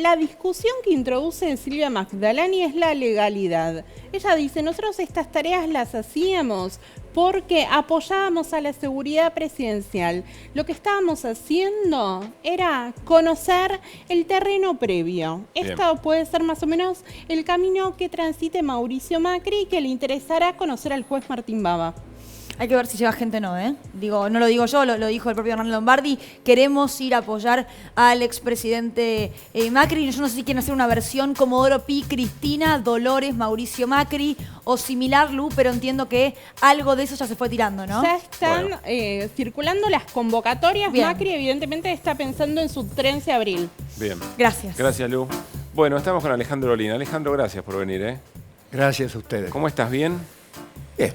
la discusión que introduce Silvia Magdalani es la legalidad. Ella dice, nosotros estas tareas las hacíamos porque apoyábamos a la seguridad presidencial. Lo que estábamos haciendo era conocer el terreno previo. Bien. Esto puede ser más o menos el camino que transite Mauricio Macri, que le interesará conocer al juez Martín Baba. Hay que ver si lleva gente o no, ¿eh? Digo, no lo digo yo, lo dijo el propio Hernán Lombardi. Queremos ir a apoyar al expresidente Macri. Yo no sé si quieren hacer una versión Comodoro Pi, Cristina, Dolores, Mauricio Macri o similar, Lu, pero entiendo que algo de eso ya se fue tirando, ¿no? Ya están circulando las convocatorias. Bien. Macri evidentemente está pensando en su 13 de abril. Bien. Gracias. Gracias, Lu. Bueno, estamos con Alejandro Olina. Alejandro, gracias por venir, ¿eh? Gracias a ustedes. ¿Cómo estás? ¿Bien? Bien.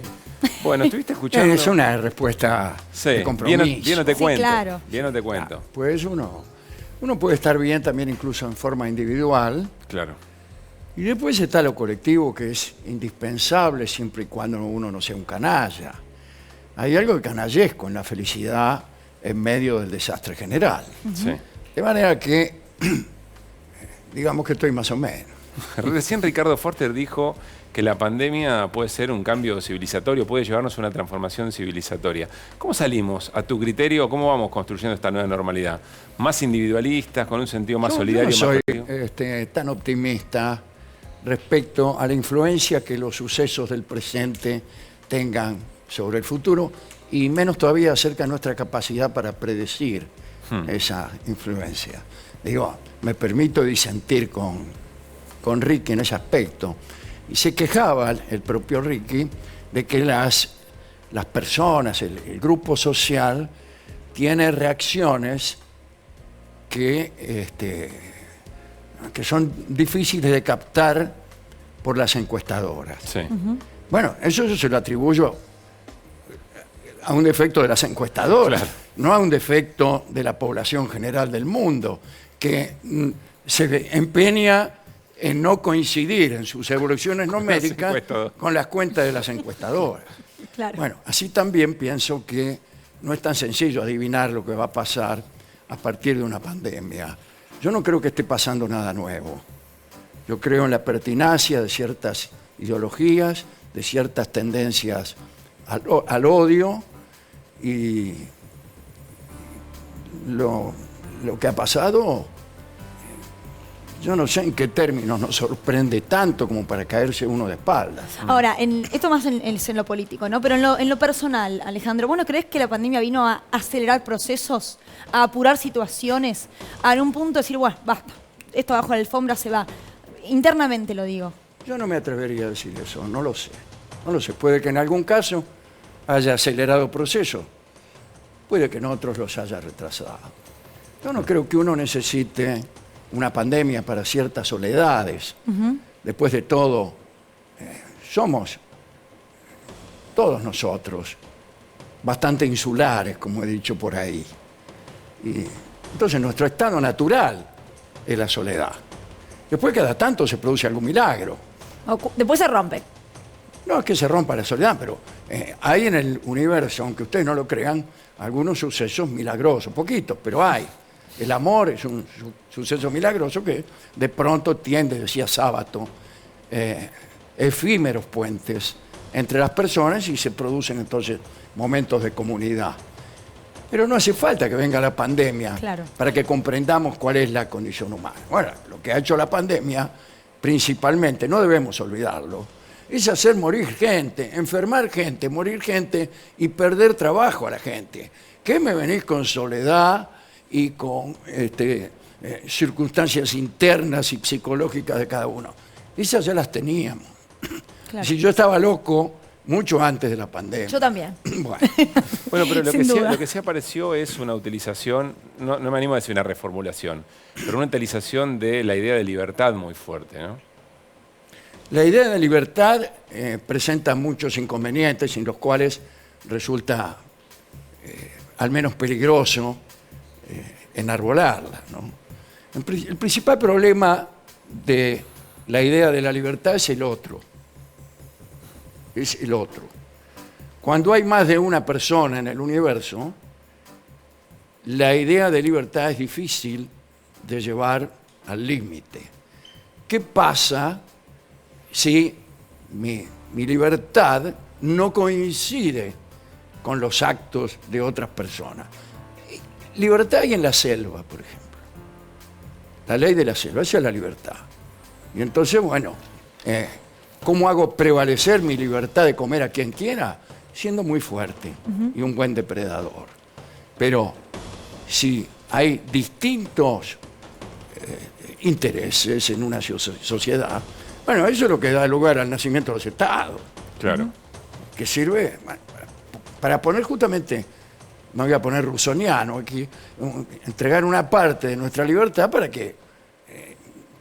Bueno, estuviste escuchando. Es una respuesta de compromiso. Bien no te cuento. Claro. Bien no te cuento. Pues uno puede estar bien también incluso en forma individual. Claro. Y después está lo colectivo, que es indispensable siempre y cuando uno no sea un canalla. Hay algo de canallesco en la felicidad en medio del desastre general. Sí. De manera que, digamos que estoy más o menos. Recién Ricardo Forster dijo que la pandemia puede ser un cambio civilizatorio, puede llevarnos a una transformación civilizatoria. ¿Cómo salimos, a tu criterio, cómo vamos construyendo esta nueva normalidad? ¿Más individualistas, con un sentido más solidario? Yo no más soy colectivo? tan optimista respecto a la influencia que los sucesos del presente tengan sobre el futuro y menos todavía acerca de nuestra capacidad para predecir esa influencia. Digo, me permito disentir con Ricky en ese aspecto. Y se quejaba el propio Ricky de que las personas, el grupo social, tiene reacciones que son difíciles de captar por las encuestadoras. Sí. Bueno, eso yo se lo atribuyo a un defecto de las encuestadoras, no a un defecto de la población general del mundo, que se empeña en no coincidir en sus evoluciones numéricas con las cuentas de las encuestadoras. Claro. Bueno, así también pienso que no es tan sencillo adivinar lo que va a pasar a partir de una pandemia. Yo no creo que esté pasando nada nuevo. Yo creo en la pertinacia de ciertas ideologías, de ciertas tendencias al odio, y lo que ha pasado, yo no sé en qué términos nos sorprende tanto como para caerse uno de espaldas. Ahora, esto más en lo político, ¿no? Pero en lo personal, Alejandro, ¿vos no crees que la pandemia vino a acelerar procesos, a apurar situaciones, a en un punto decir, bueno, basta, esto abajo de la alfombra se va? Internamente lo digo. Yo no me atrevería a decir eso, no lo sé. No lo sé, puede que en algún caso haya acelerado procesos, puede que en otros los haya retrasado. Yo no creo que uno necesite una pandemia para ciertas soledades. Después de todo, somos todos nosotros bastante insulares, como he dicho por ahí. Y entonces nuestro estado natural es la soledad. Después cada tanto se produce algún milagro. Después se rompe. No es que se rompa la soledad, pero hay en el universo, aunque ustedes no lo crean, algunos sucesos milagrosos, poquitos, pero hay. El amor es un suceso milagroso que de pronto tiende, decía Sábato, efímeros puentes entre las personas y se producen entonces momentos de comunidad. Pero no hace falta que venga la pandemia para que comprendamos cuál es la condición humana. Bueno, lo que ha hecho la pandemia, principalmente, no debemos olvidarlo, es hacer morir gente, enfermar gente, morir gente y perder trabajo a la gente. ¿Qué me venís con soledad y con circunstancias internas y psicológicas de cada uno? Esas ya las teníamos. Claro. Si yo estaba loco mucho antes de la pandemia. Yo también. Bueno, pero Sin duda. lo que sí apareció es una utilización, no me animo a decir una reformulación, pero una utilización de la idea de libertad muy fuerte, ¿no? La idea de libertad presenta muchos inconvenientes, sin los cuales resulta al menos peligroso enarbolarla, ¿no? El principal problema de la idea de la libertad es el otro. Es el otro. Cuando hay más de una persona en el universo, la idea de libertad es difícil de llevar al límite. ¿Qué pasa si mi libertad no coincide con los actos de otras personas? Libertad hay en la selva, por ejemplo. La ley de la selva, esa es la libertad. Y entonces, bueno, ¿cómo hago prevalecer mi libertad de comer a quien quiera? Siendo muy fuerte y un buen depredador. Pero si hay distintos intereses en una sociedad, bueno, eso es lo que da lugar al nacimiento de los estados. Claro. Que sirve para poner justamente, me voy a poner rusoniano aquí, entregar una parte de nuestra libertad para que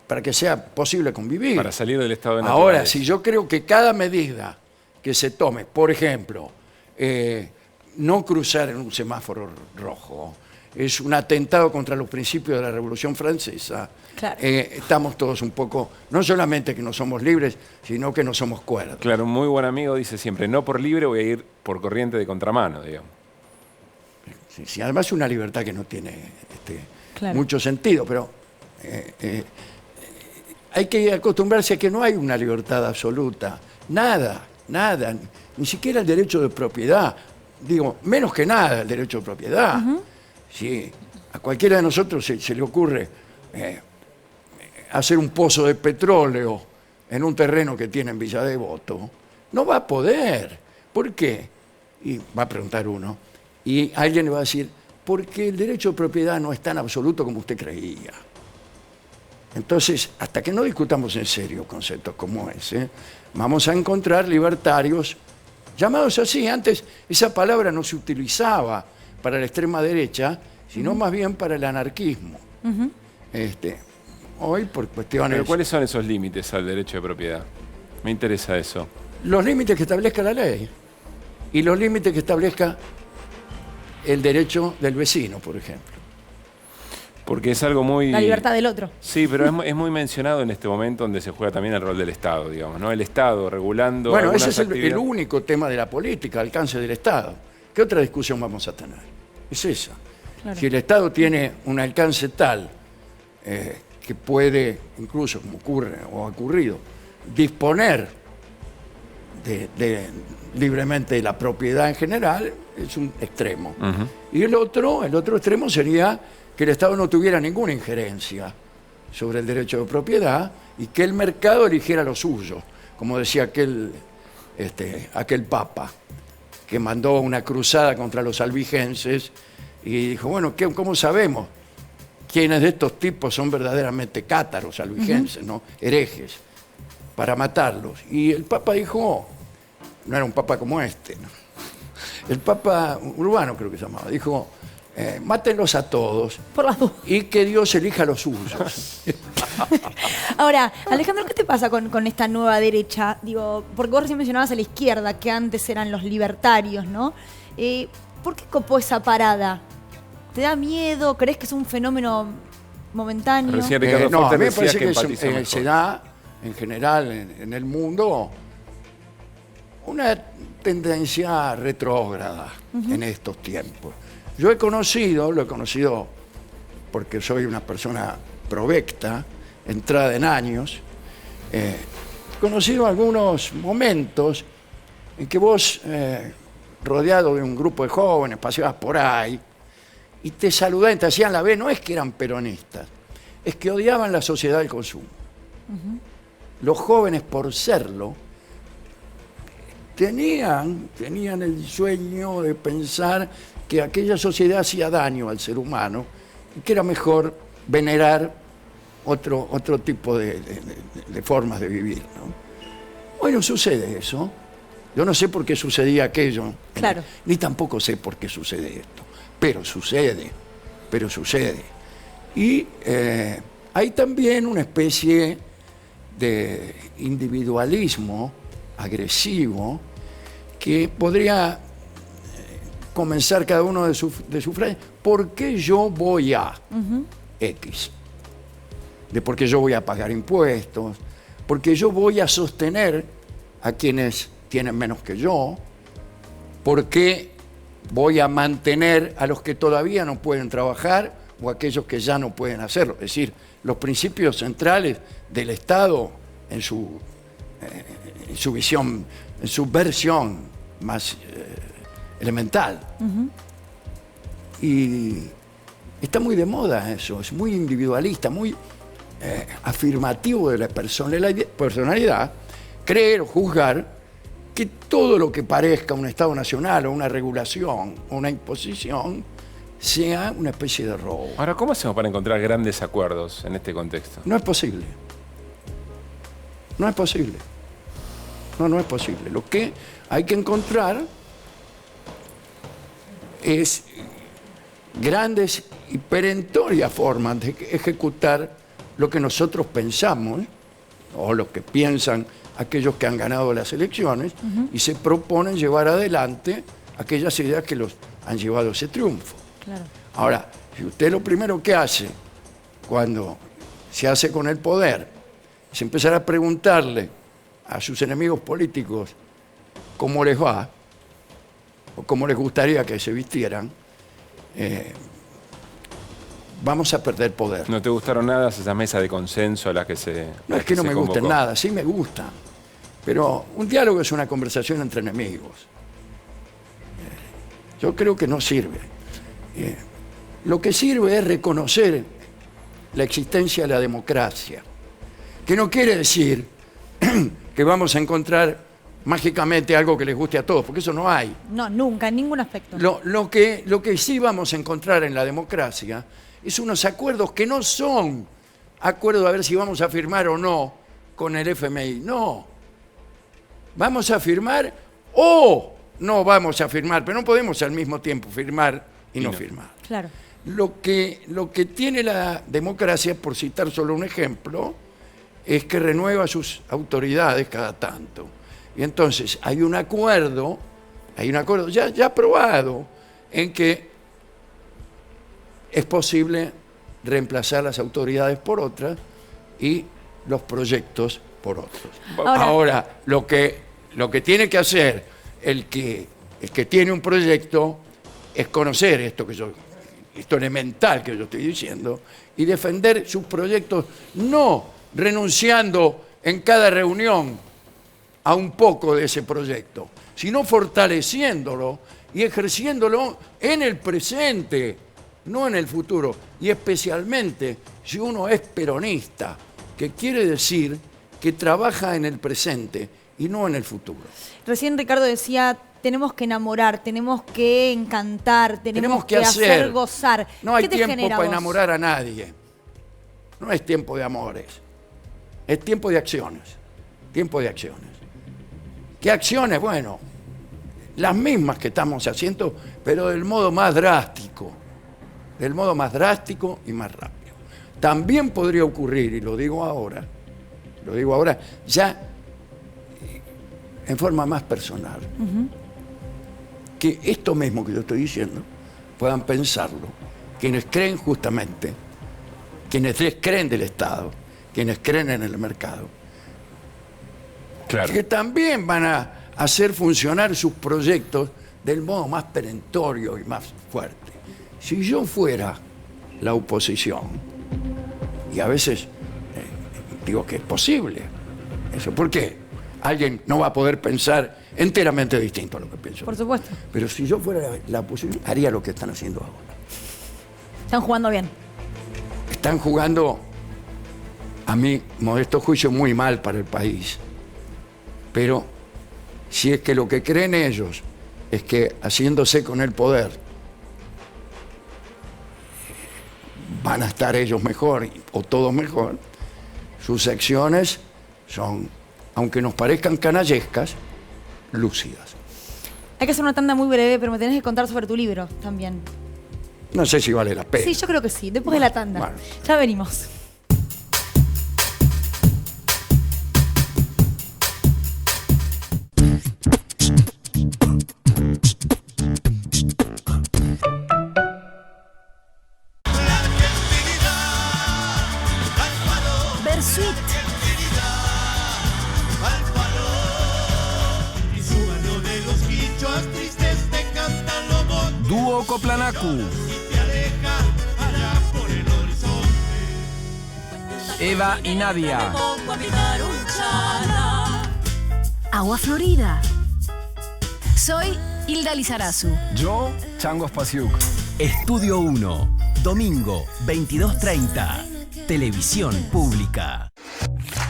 para que sea posible convivir. Para salir del estado de Ahora, naturaleza. si yo creo que cada medida que se tome, por ejemplo, no cruzar en un semáforo rojo, es un atentado contra los principios de la Revolución Francesa, Claro. estamos todos un poco, no solamente que no somos libres, sino que no somos cuerdos. Claro, un muy buen amigo dice siempre, no por libre voy a ir por corriente de contramano, digamos. Sí, además es una libertad que no tiene Claro. mucho sentido, pero hay que acostumbrarse a que no hay una libertad absoluta. Nada, ni siquiera el derecho de propiedad. Digo, menos que nada el derecho de propiedad. Si a cualquiera de nosotros se le ocurre hacer un pozo de petróleo en un terreno que tiene en Villa Devoto, no va a poder. ¿Por qué? Y va a preguntar uno. Y alguien le va a decir, porque el derecho de propiedad no es tan absoluto como usted creía. Entonces, hasta que no discutamos en serio conceptos como ese, vamos a encontrar libertarios llamados así. Antes esa palabra no se utilizaba para la extrema derecha, sino más bien para el anarquismo. Hoy, por cuestiones... Pero ¿cuáles son esos límites al derecho de propiedad? Me interesa eso. Los límites que establezca la ley y los límites que establezca el derecho del vecino, por ejemplo. Porque es algo muy... La libertad del otro. Sí, pero es muy mencionado en este momento donde se juega también el rol del Estado, digamos, ¿no? El Estado regulando... Bueno, ese algunas es el actividades. único tema de la política, alcance del Estado. ¿Qué otra discusión vamos a tener? Es esa. Claro. Si el Estado tiene un alcance tal que puede, incluso como ocurre o ha ocurrido, disponer libremente de la propiedad en general, es un extremo. Y el otro extremo sería que el Estado no tuviera ninguna injerencia sobre el derecho de propiedad y que el mercado eligiera lo suyo, como decía aquel papa que mandó una cruzada contra los albigenses y dijo, bueno, ¿cómo sabemos quiénes de estos tipos son verdaderamente cátaros albigenses, ¿no? Herejes, para matarlos? Y el papa dijo, no era un papa como este, ¿no? El papa Urbano creo que se llamaba, dijo, mátenlos a todos Por las dudas. y que Dios elija los suyos. Ahora, Alejandro, ¿qué te pasa con esta nueva derecha? Digo, porque vos recién mencionabas a la izquierda, que antes eran los libertarios, ¿no? ¿Por qué copó esa parada? ¿Te da miedo? ¿Crees que es un fenómeno momentáneo? Recién Ricardo No, a Forte mí me decía parece que que empatiza mejor. se da en general en el mundo una tendencia retrógrada en estos tiempos. Yo lo he conocido porque soy una persona provecta, entrada en años. He conocido algunos momentos en que vos, rodeado de un grupo de jóvenes, paseabas por ahí y te saludaban, te hacían la B, no es que eran peronistas, es que odiaban la sociedad del consumo. Los jóvenes, por serlo, tenían el sueño de pensar que aquella sociedad hacía daño al ser humano y que era mejor venerar otro tipo de formas de vivir, ¿no? Hoy no sucede eso. Yo no sé por qué sucedía aquello, Claro. ni tampoco sé por qué sucede esto, pero sucede. Y hay también una especie de individualismo agresivo que podría comenzar cada uno de sus frases. ¿Por qué yo voy a X? De por qué yo voy a pagar impuestos, porque yo voy a sostener a quienes tienen menos que yo, porque voy a mantener a los que todavía no pueden trabajar o a aquellos que ya no pueden hacerlo. Es decir, los principios centrales del Estado en su visión, en su versión más elemental. Y está muy de moda eso, es muy individualista, muy afirmativo de la personalidad, creer o juzgar que todo lo que parezca un Estado nacional o una regulación o una imposición sea una especie de robo. Ahora, ¿cómo hacemos para encontrar grandes acuerdos en este contexto? No es posible. No es posible. No es posible. Lo que hay que encontrar es grandes y perentorias formas de ejecutar lo que nosotros pensamos, o lo que piensan aquellos que han ganado las elecciones, y se proponen llevar adelante aquellas ideas que los han llevado a ese triunfo. Claro. Ahora, si usted lo primero que hace cuando se hace con el poder es empezar a preguntarle a sus enemigos políticos cómo les va o cómo les gustaría que se vistieran, vamos a perder poder. ¿No te gustaron nada esas mesas de consenso a las que se No es que no se me convocó? gusten nada, sí me gustan. Pero un diálogo es una conversación entre enemigos. Yo creo que no sirve. Lo que sirve es reconocer la existencia de la democracia, que no quiere decir que vamos a encontrar mágicamente algo que les guste a todos, porque eso no hay. No, nunca, en ningún aspecto. Lo que sí vamos a encontrar en la democracia es unos acuerdos que no son acuerdos a ver si vamos a firmar o no con el FMI. No. Vamos a firmar o no vamos a firmar, pero no podemos al mismo tiempo firmar y no firmar. Claro. Lo que tiene la democracia, por citar solo un ejemplo, es que renueva sus autoridades cada tanto. Y entonces hay un acuerdo ya aprobado en que es posible reemplazar las autoridades por otras y los proyectos por otros. Ahora lo que tiene que hacer el que tiene un proyecto es conocer esto elemental que yo estoy diciendo y defender sus proyectos, no renunciando en cada reunión a un poco de ese proyecto, sino fortaleciéndolo y ejerciéndolo en el presente, no en el futuro, y especialmente si uno es peronista, que quiere decir que trabaja en el presente y no en el futuro. Recién Ricardo decía, tenemos que enamorar, tenemos que encantar, tenemos que hacer gozar. No hay ¿Qué te tiempo genera para vos? enamorar a nadie. No es tiempo de amores. Es tiempo de acciones. Tiempo de acciones. ¿Qué acciones? Bueno, las mismas que estamos haciendo, pero del modo más drástico. Del modo más drástico y más rápido. También podría ocurrir, y lo digo ahora, ya en forma más personal, que esto mismo que yo estoy diciendo puedan pensarlo quienes creen justamente, quienes descreen del Estado, quienes creen en el mercado, que también van a hacer funcionar sus proyectos del modo más perentorio y más fuerte. Si yo fuera la oposición, y a veces digo que es posible eso, ¿por qué? Alguien no va a poder pensar enteramente distinto a lo que pienso. Por supuesto. Pero si yo fuera la oposición, haría lo que están haciendo ahora. Están jugando bien. Están jugando, a mi modesto juicio, muy mal para el país. Pero si es que lo que creen ellos es que haciéndose con el poder van a estar ellos mejor o todos mejor, sus acciones son, aunque nos parezcan canallescas, lúcidas. Hay que hacer una tanda muy breve, pero me tenés que contar sobre tu libro también. No sé si vale la pena. Sí, yo creo que sí, después de la tanda. Bueno. Ya venimos. Versuit. Dúo Coplanacu. Eva y Nadia. Agua Florida. Soy Hilda Lizarazu. Yo, Chango Spasiuk. Estudio 1. Domingo, 22:30. Televisión Pública.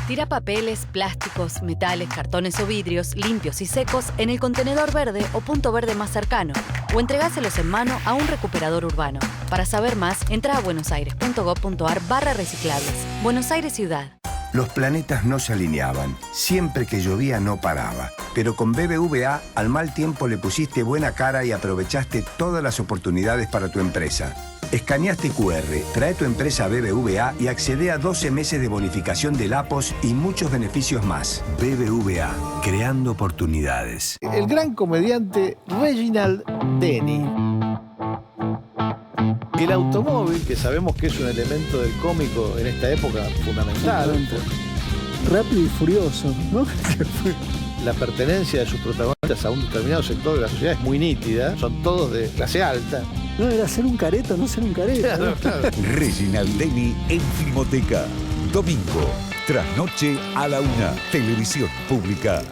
Tira papeles, plásticos, metales, cartones o vidrios limpios y secos en el contenedor verde o punto verde más cercano o entregáselos en mano a un recuperador urbano. Para saber más, entra a buenosaires.gov.ar/reciclables. Buenos Aires Ciudad. Los planetas no se alineaban. Siempre que llovía no paraba. Pero con BBVA, al mal tiempo le pusiste buena cara y aprovechaste todas las oportunidades para tu empresa. Escanea este QR, trae tu empresa a BBVA y accede a 12 meses de bonificación del APOS y muchos beneficios más. BBVA, creando oportunidades. El gran comediante Reginald Denny. El automóvil, que sabemos que es un elemento del cómico en esta época fundamental. Rápido y furioso, ¿no? La pertenencia de sus protagonistas a un determinado sector de la sociedad es muy nítida. Son todos de clase alta. No, era ser un careto, no ser un careta. Claro, claro. Reginald Denny en Filmoteca. Domingo, trasnoche a la 1. Televisión Pública.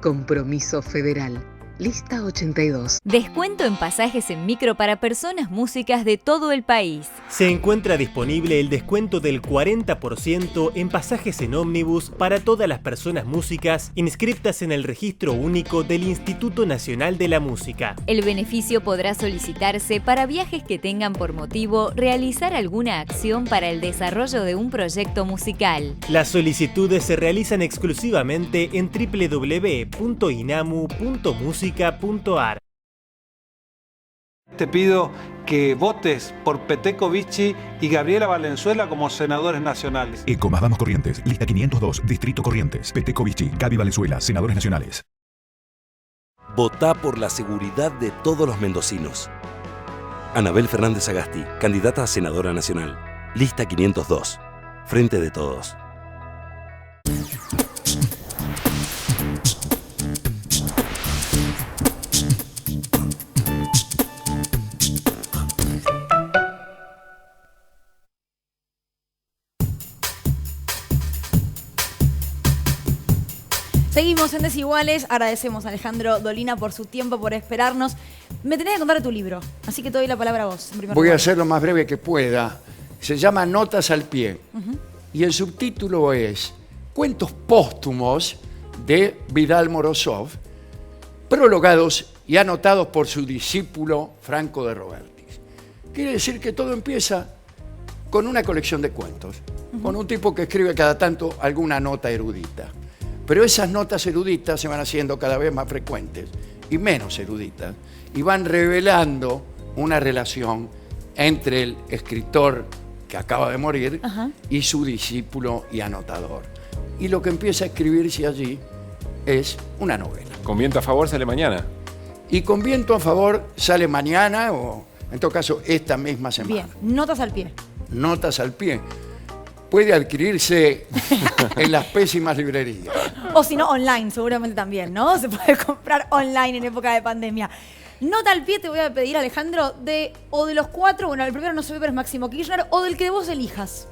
Compromiso Federal. Lista 82. Descuento en pasajes en micro para personas músicas de todo el país. Se encuentra disponible el descuento del 40% en pasajes en ómnibus para todas las personas músicas inscritas en el registro único del Instituto Nacional de la Música. El beneficio podrá solicitarse para viajes que tengan por motivo realizar alguna acción para el desarrollo de un proyecto musical. Las solicitudes se realizan exclusivamente en www.inamu.musica.ar. Te pido que votes por Peteco Vichy y Gabriela Valenzuela como senadores nacionales. Ecomas Vamos Corrientes, lista 502, Distrito Corrientes. Peteco Vichy, Gaby Valenzuela, senadores nacionales. Votá por la seguridad de todos los mendocinos. Anabel Fernández Agasti, candidata a senadora nacional. Lista 502. Frente de Todos. Seguimos en Desiguales. Agradecemos a Alejandro Dolina por su tiempo, por esperarnos. Me tenés que contar de tu libro, así que te doy la palabra a vos. Voy a ser lo más breve que pueda. Se llama Notas al Pie. Y el subtítulo es Cuentos póstumos de Vidal Morozov, prologados y anotados por su discípulo Franco de Robertis. Quiere decir que todo empieza con una colección de cuentos, con un tipo que escribe cada tanto alguna nota erudita. Pero esas notas eruditas se van haciendo cada vez más frecuentes y menos eruditas, y van revelando una relación entre el escritor que acaba de morir y su discípulo y anotador. Y lo que empieza a escribirse allí es una novela. ¿Con viento a favor sale mañana? Y Con viento a favor sale mañana o, en todo caso, esta misma semana. Bien, notas al pie. Notas al pie. Puede adquirirse en las pésimas librerías. O si no, online, seguramente también, ¿no? Se puede comprar online en época de pandemia. Nota al pie te voy a pedir, Alejandro, o de los 4, bueno, el primero no se ve, pero es Máximo Kirchner, o del que vos elijas.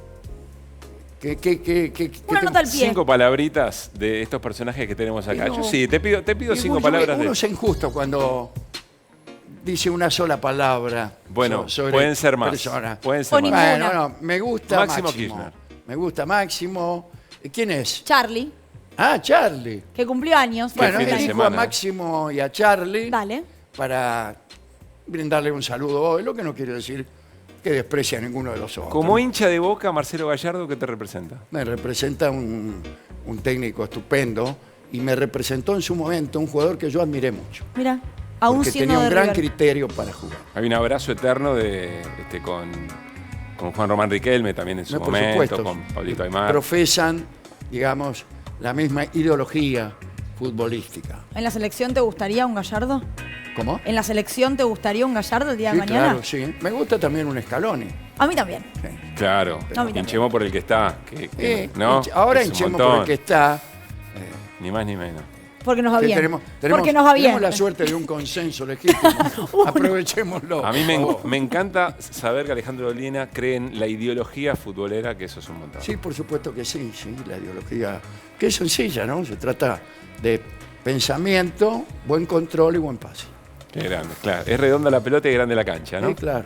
Una nota al pie. 5 palabritas de estos personajes que tenemos acá. No. Yo sí, te pido 5 palabras de... Uno es injusto cuando dice una sola palabra. Bueno, sobre pueden ser más. Persona. Pueden ser más. Bueno, no, me gusta Máximo Máximo. Kirchner. Me gusta Máximo. ¿Quién es? Charlie, Ah, Charlie. que cumplió años. Bueno, fin de elijo semana. a Máximo y a Charlie Dale. para brindarle un saludo hoy, lo que no quiere decir que desprecie a ninguno de los otros. Como hincha de Boca, Marcelo Gallardo, ¿qué te representa? Me representa un técnico estupendo y me representó en su momento un jugador que yo admiré mucho. Mira, aún Porque siendo tenía un de gran River. criterio para jugar. Hay un abrazo eterno con Juan Román Riquelme también en su No, por momento, supuesto. con Pablito Aymar. Profesan, digamos, la misma ideología futbolística. ¿En la selección te gustaría un Gallardo? ¿Cómo? ¿En la selección te gustaría un Gallardo el día de Sí, mañana? claro, sí. Me gusta también un Scaloni. A mí también. Claro, No, mira. hinchemos por el que está. ¿no? Ahora Es un hinchemos montón. por el que está. Ni más ni menos. Porque nos va Que bien. tenemos Porque nos va bien. Tenemos la suerte de un consenso legítimo. Aprovechémoslo. A mí por favor. me encanta saber que Alejandro Dolina cree en la ideología futbolera, que eso es un montón. Sí, por supuesto que sí, la ideología, que es sencilla, ¿no? Se trata de pensamiento, buen control y buen pase. Qué grande, claro. Es redonda la pelota y grande la cancha, ¿no? Sí, claro.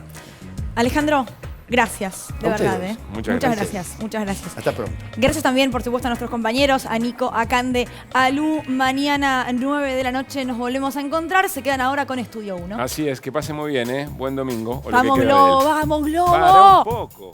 Alejandro, gracias, de A verdad. ustedes. Muchas gracias. Muchas gracias. Hasta pronto. Gracias también, por supuesto, a nuestros compañeros, a Nico, a Cande, a Lu. Mañana, 9 de la noche, nos volvemos a encontrar. Se quedan ahora con Estudio 1. Así es, que pase muy bien, ¿eh? Buen domingo. o lo que Vamos, queda de Globo, él. vamos, Globo. Para un poco.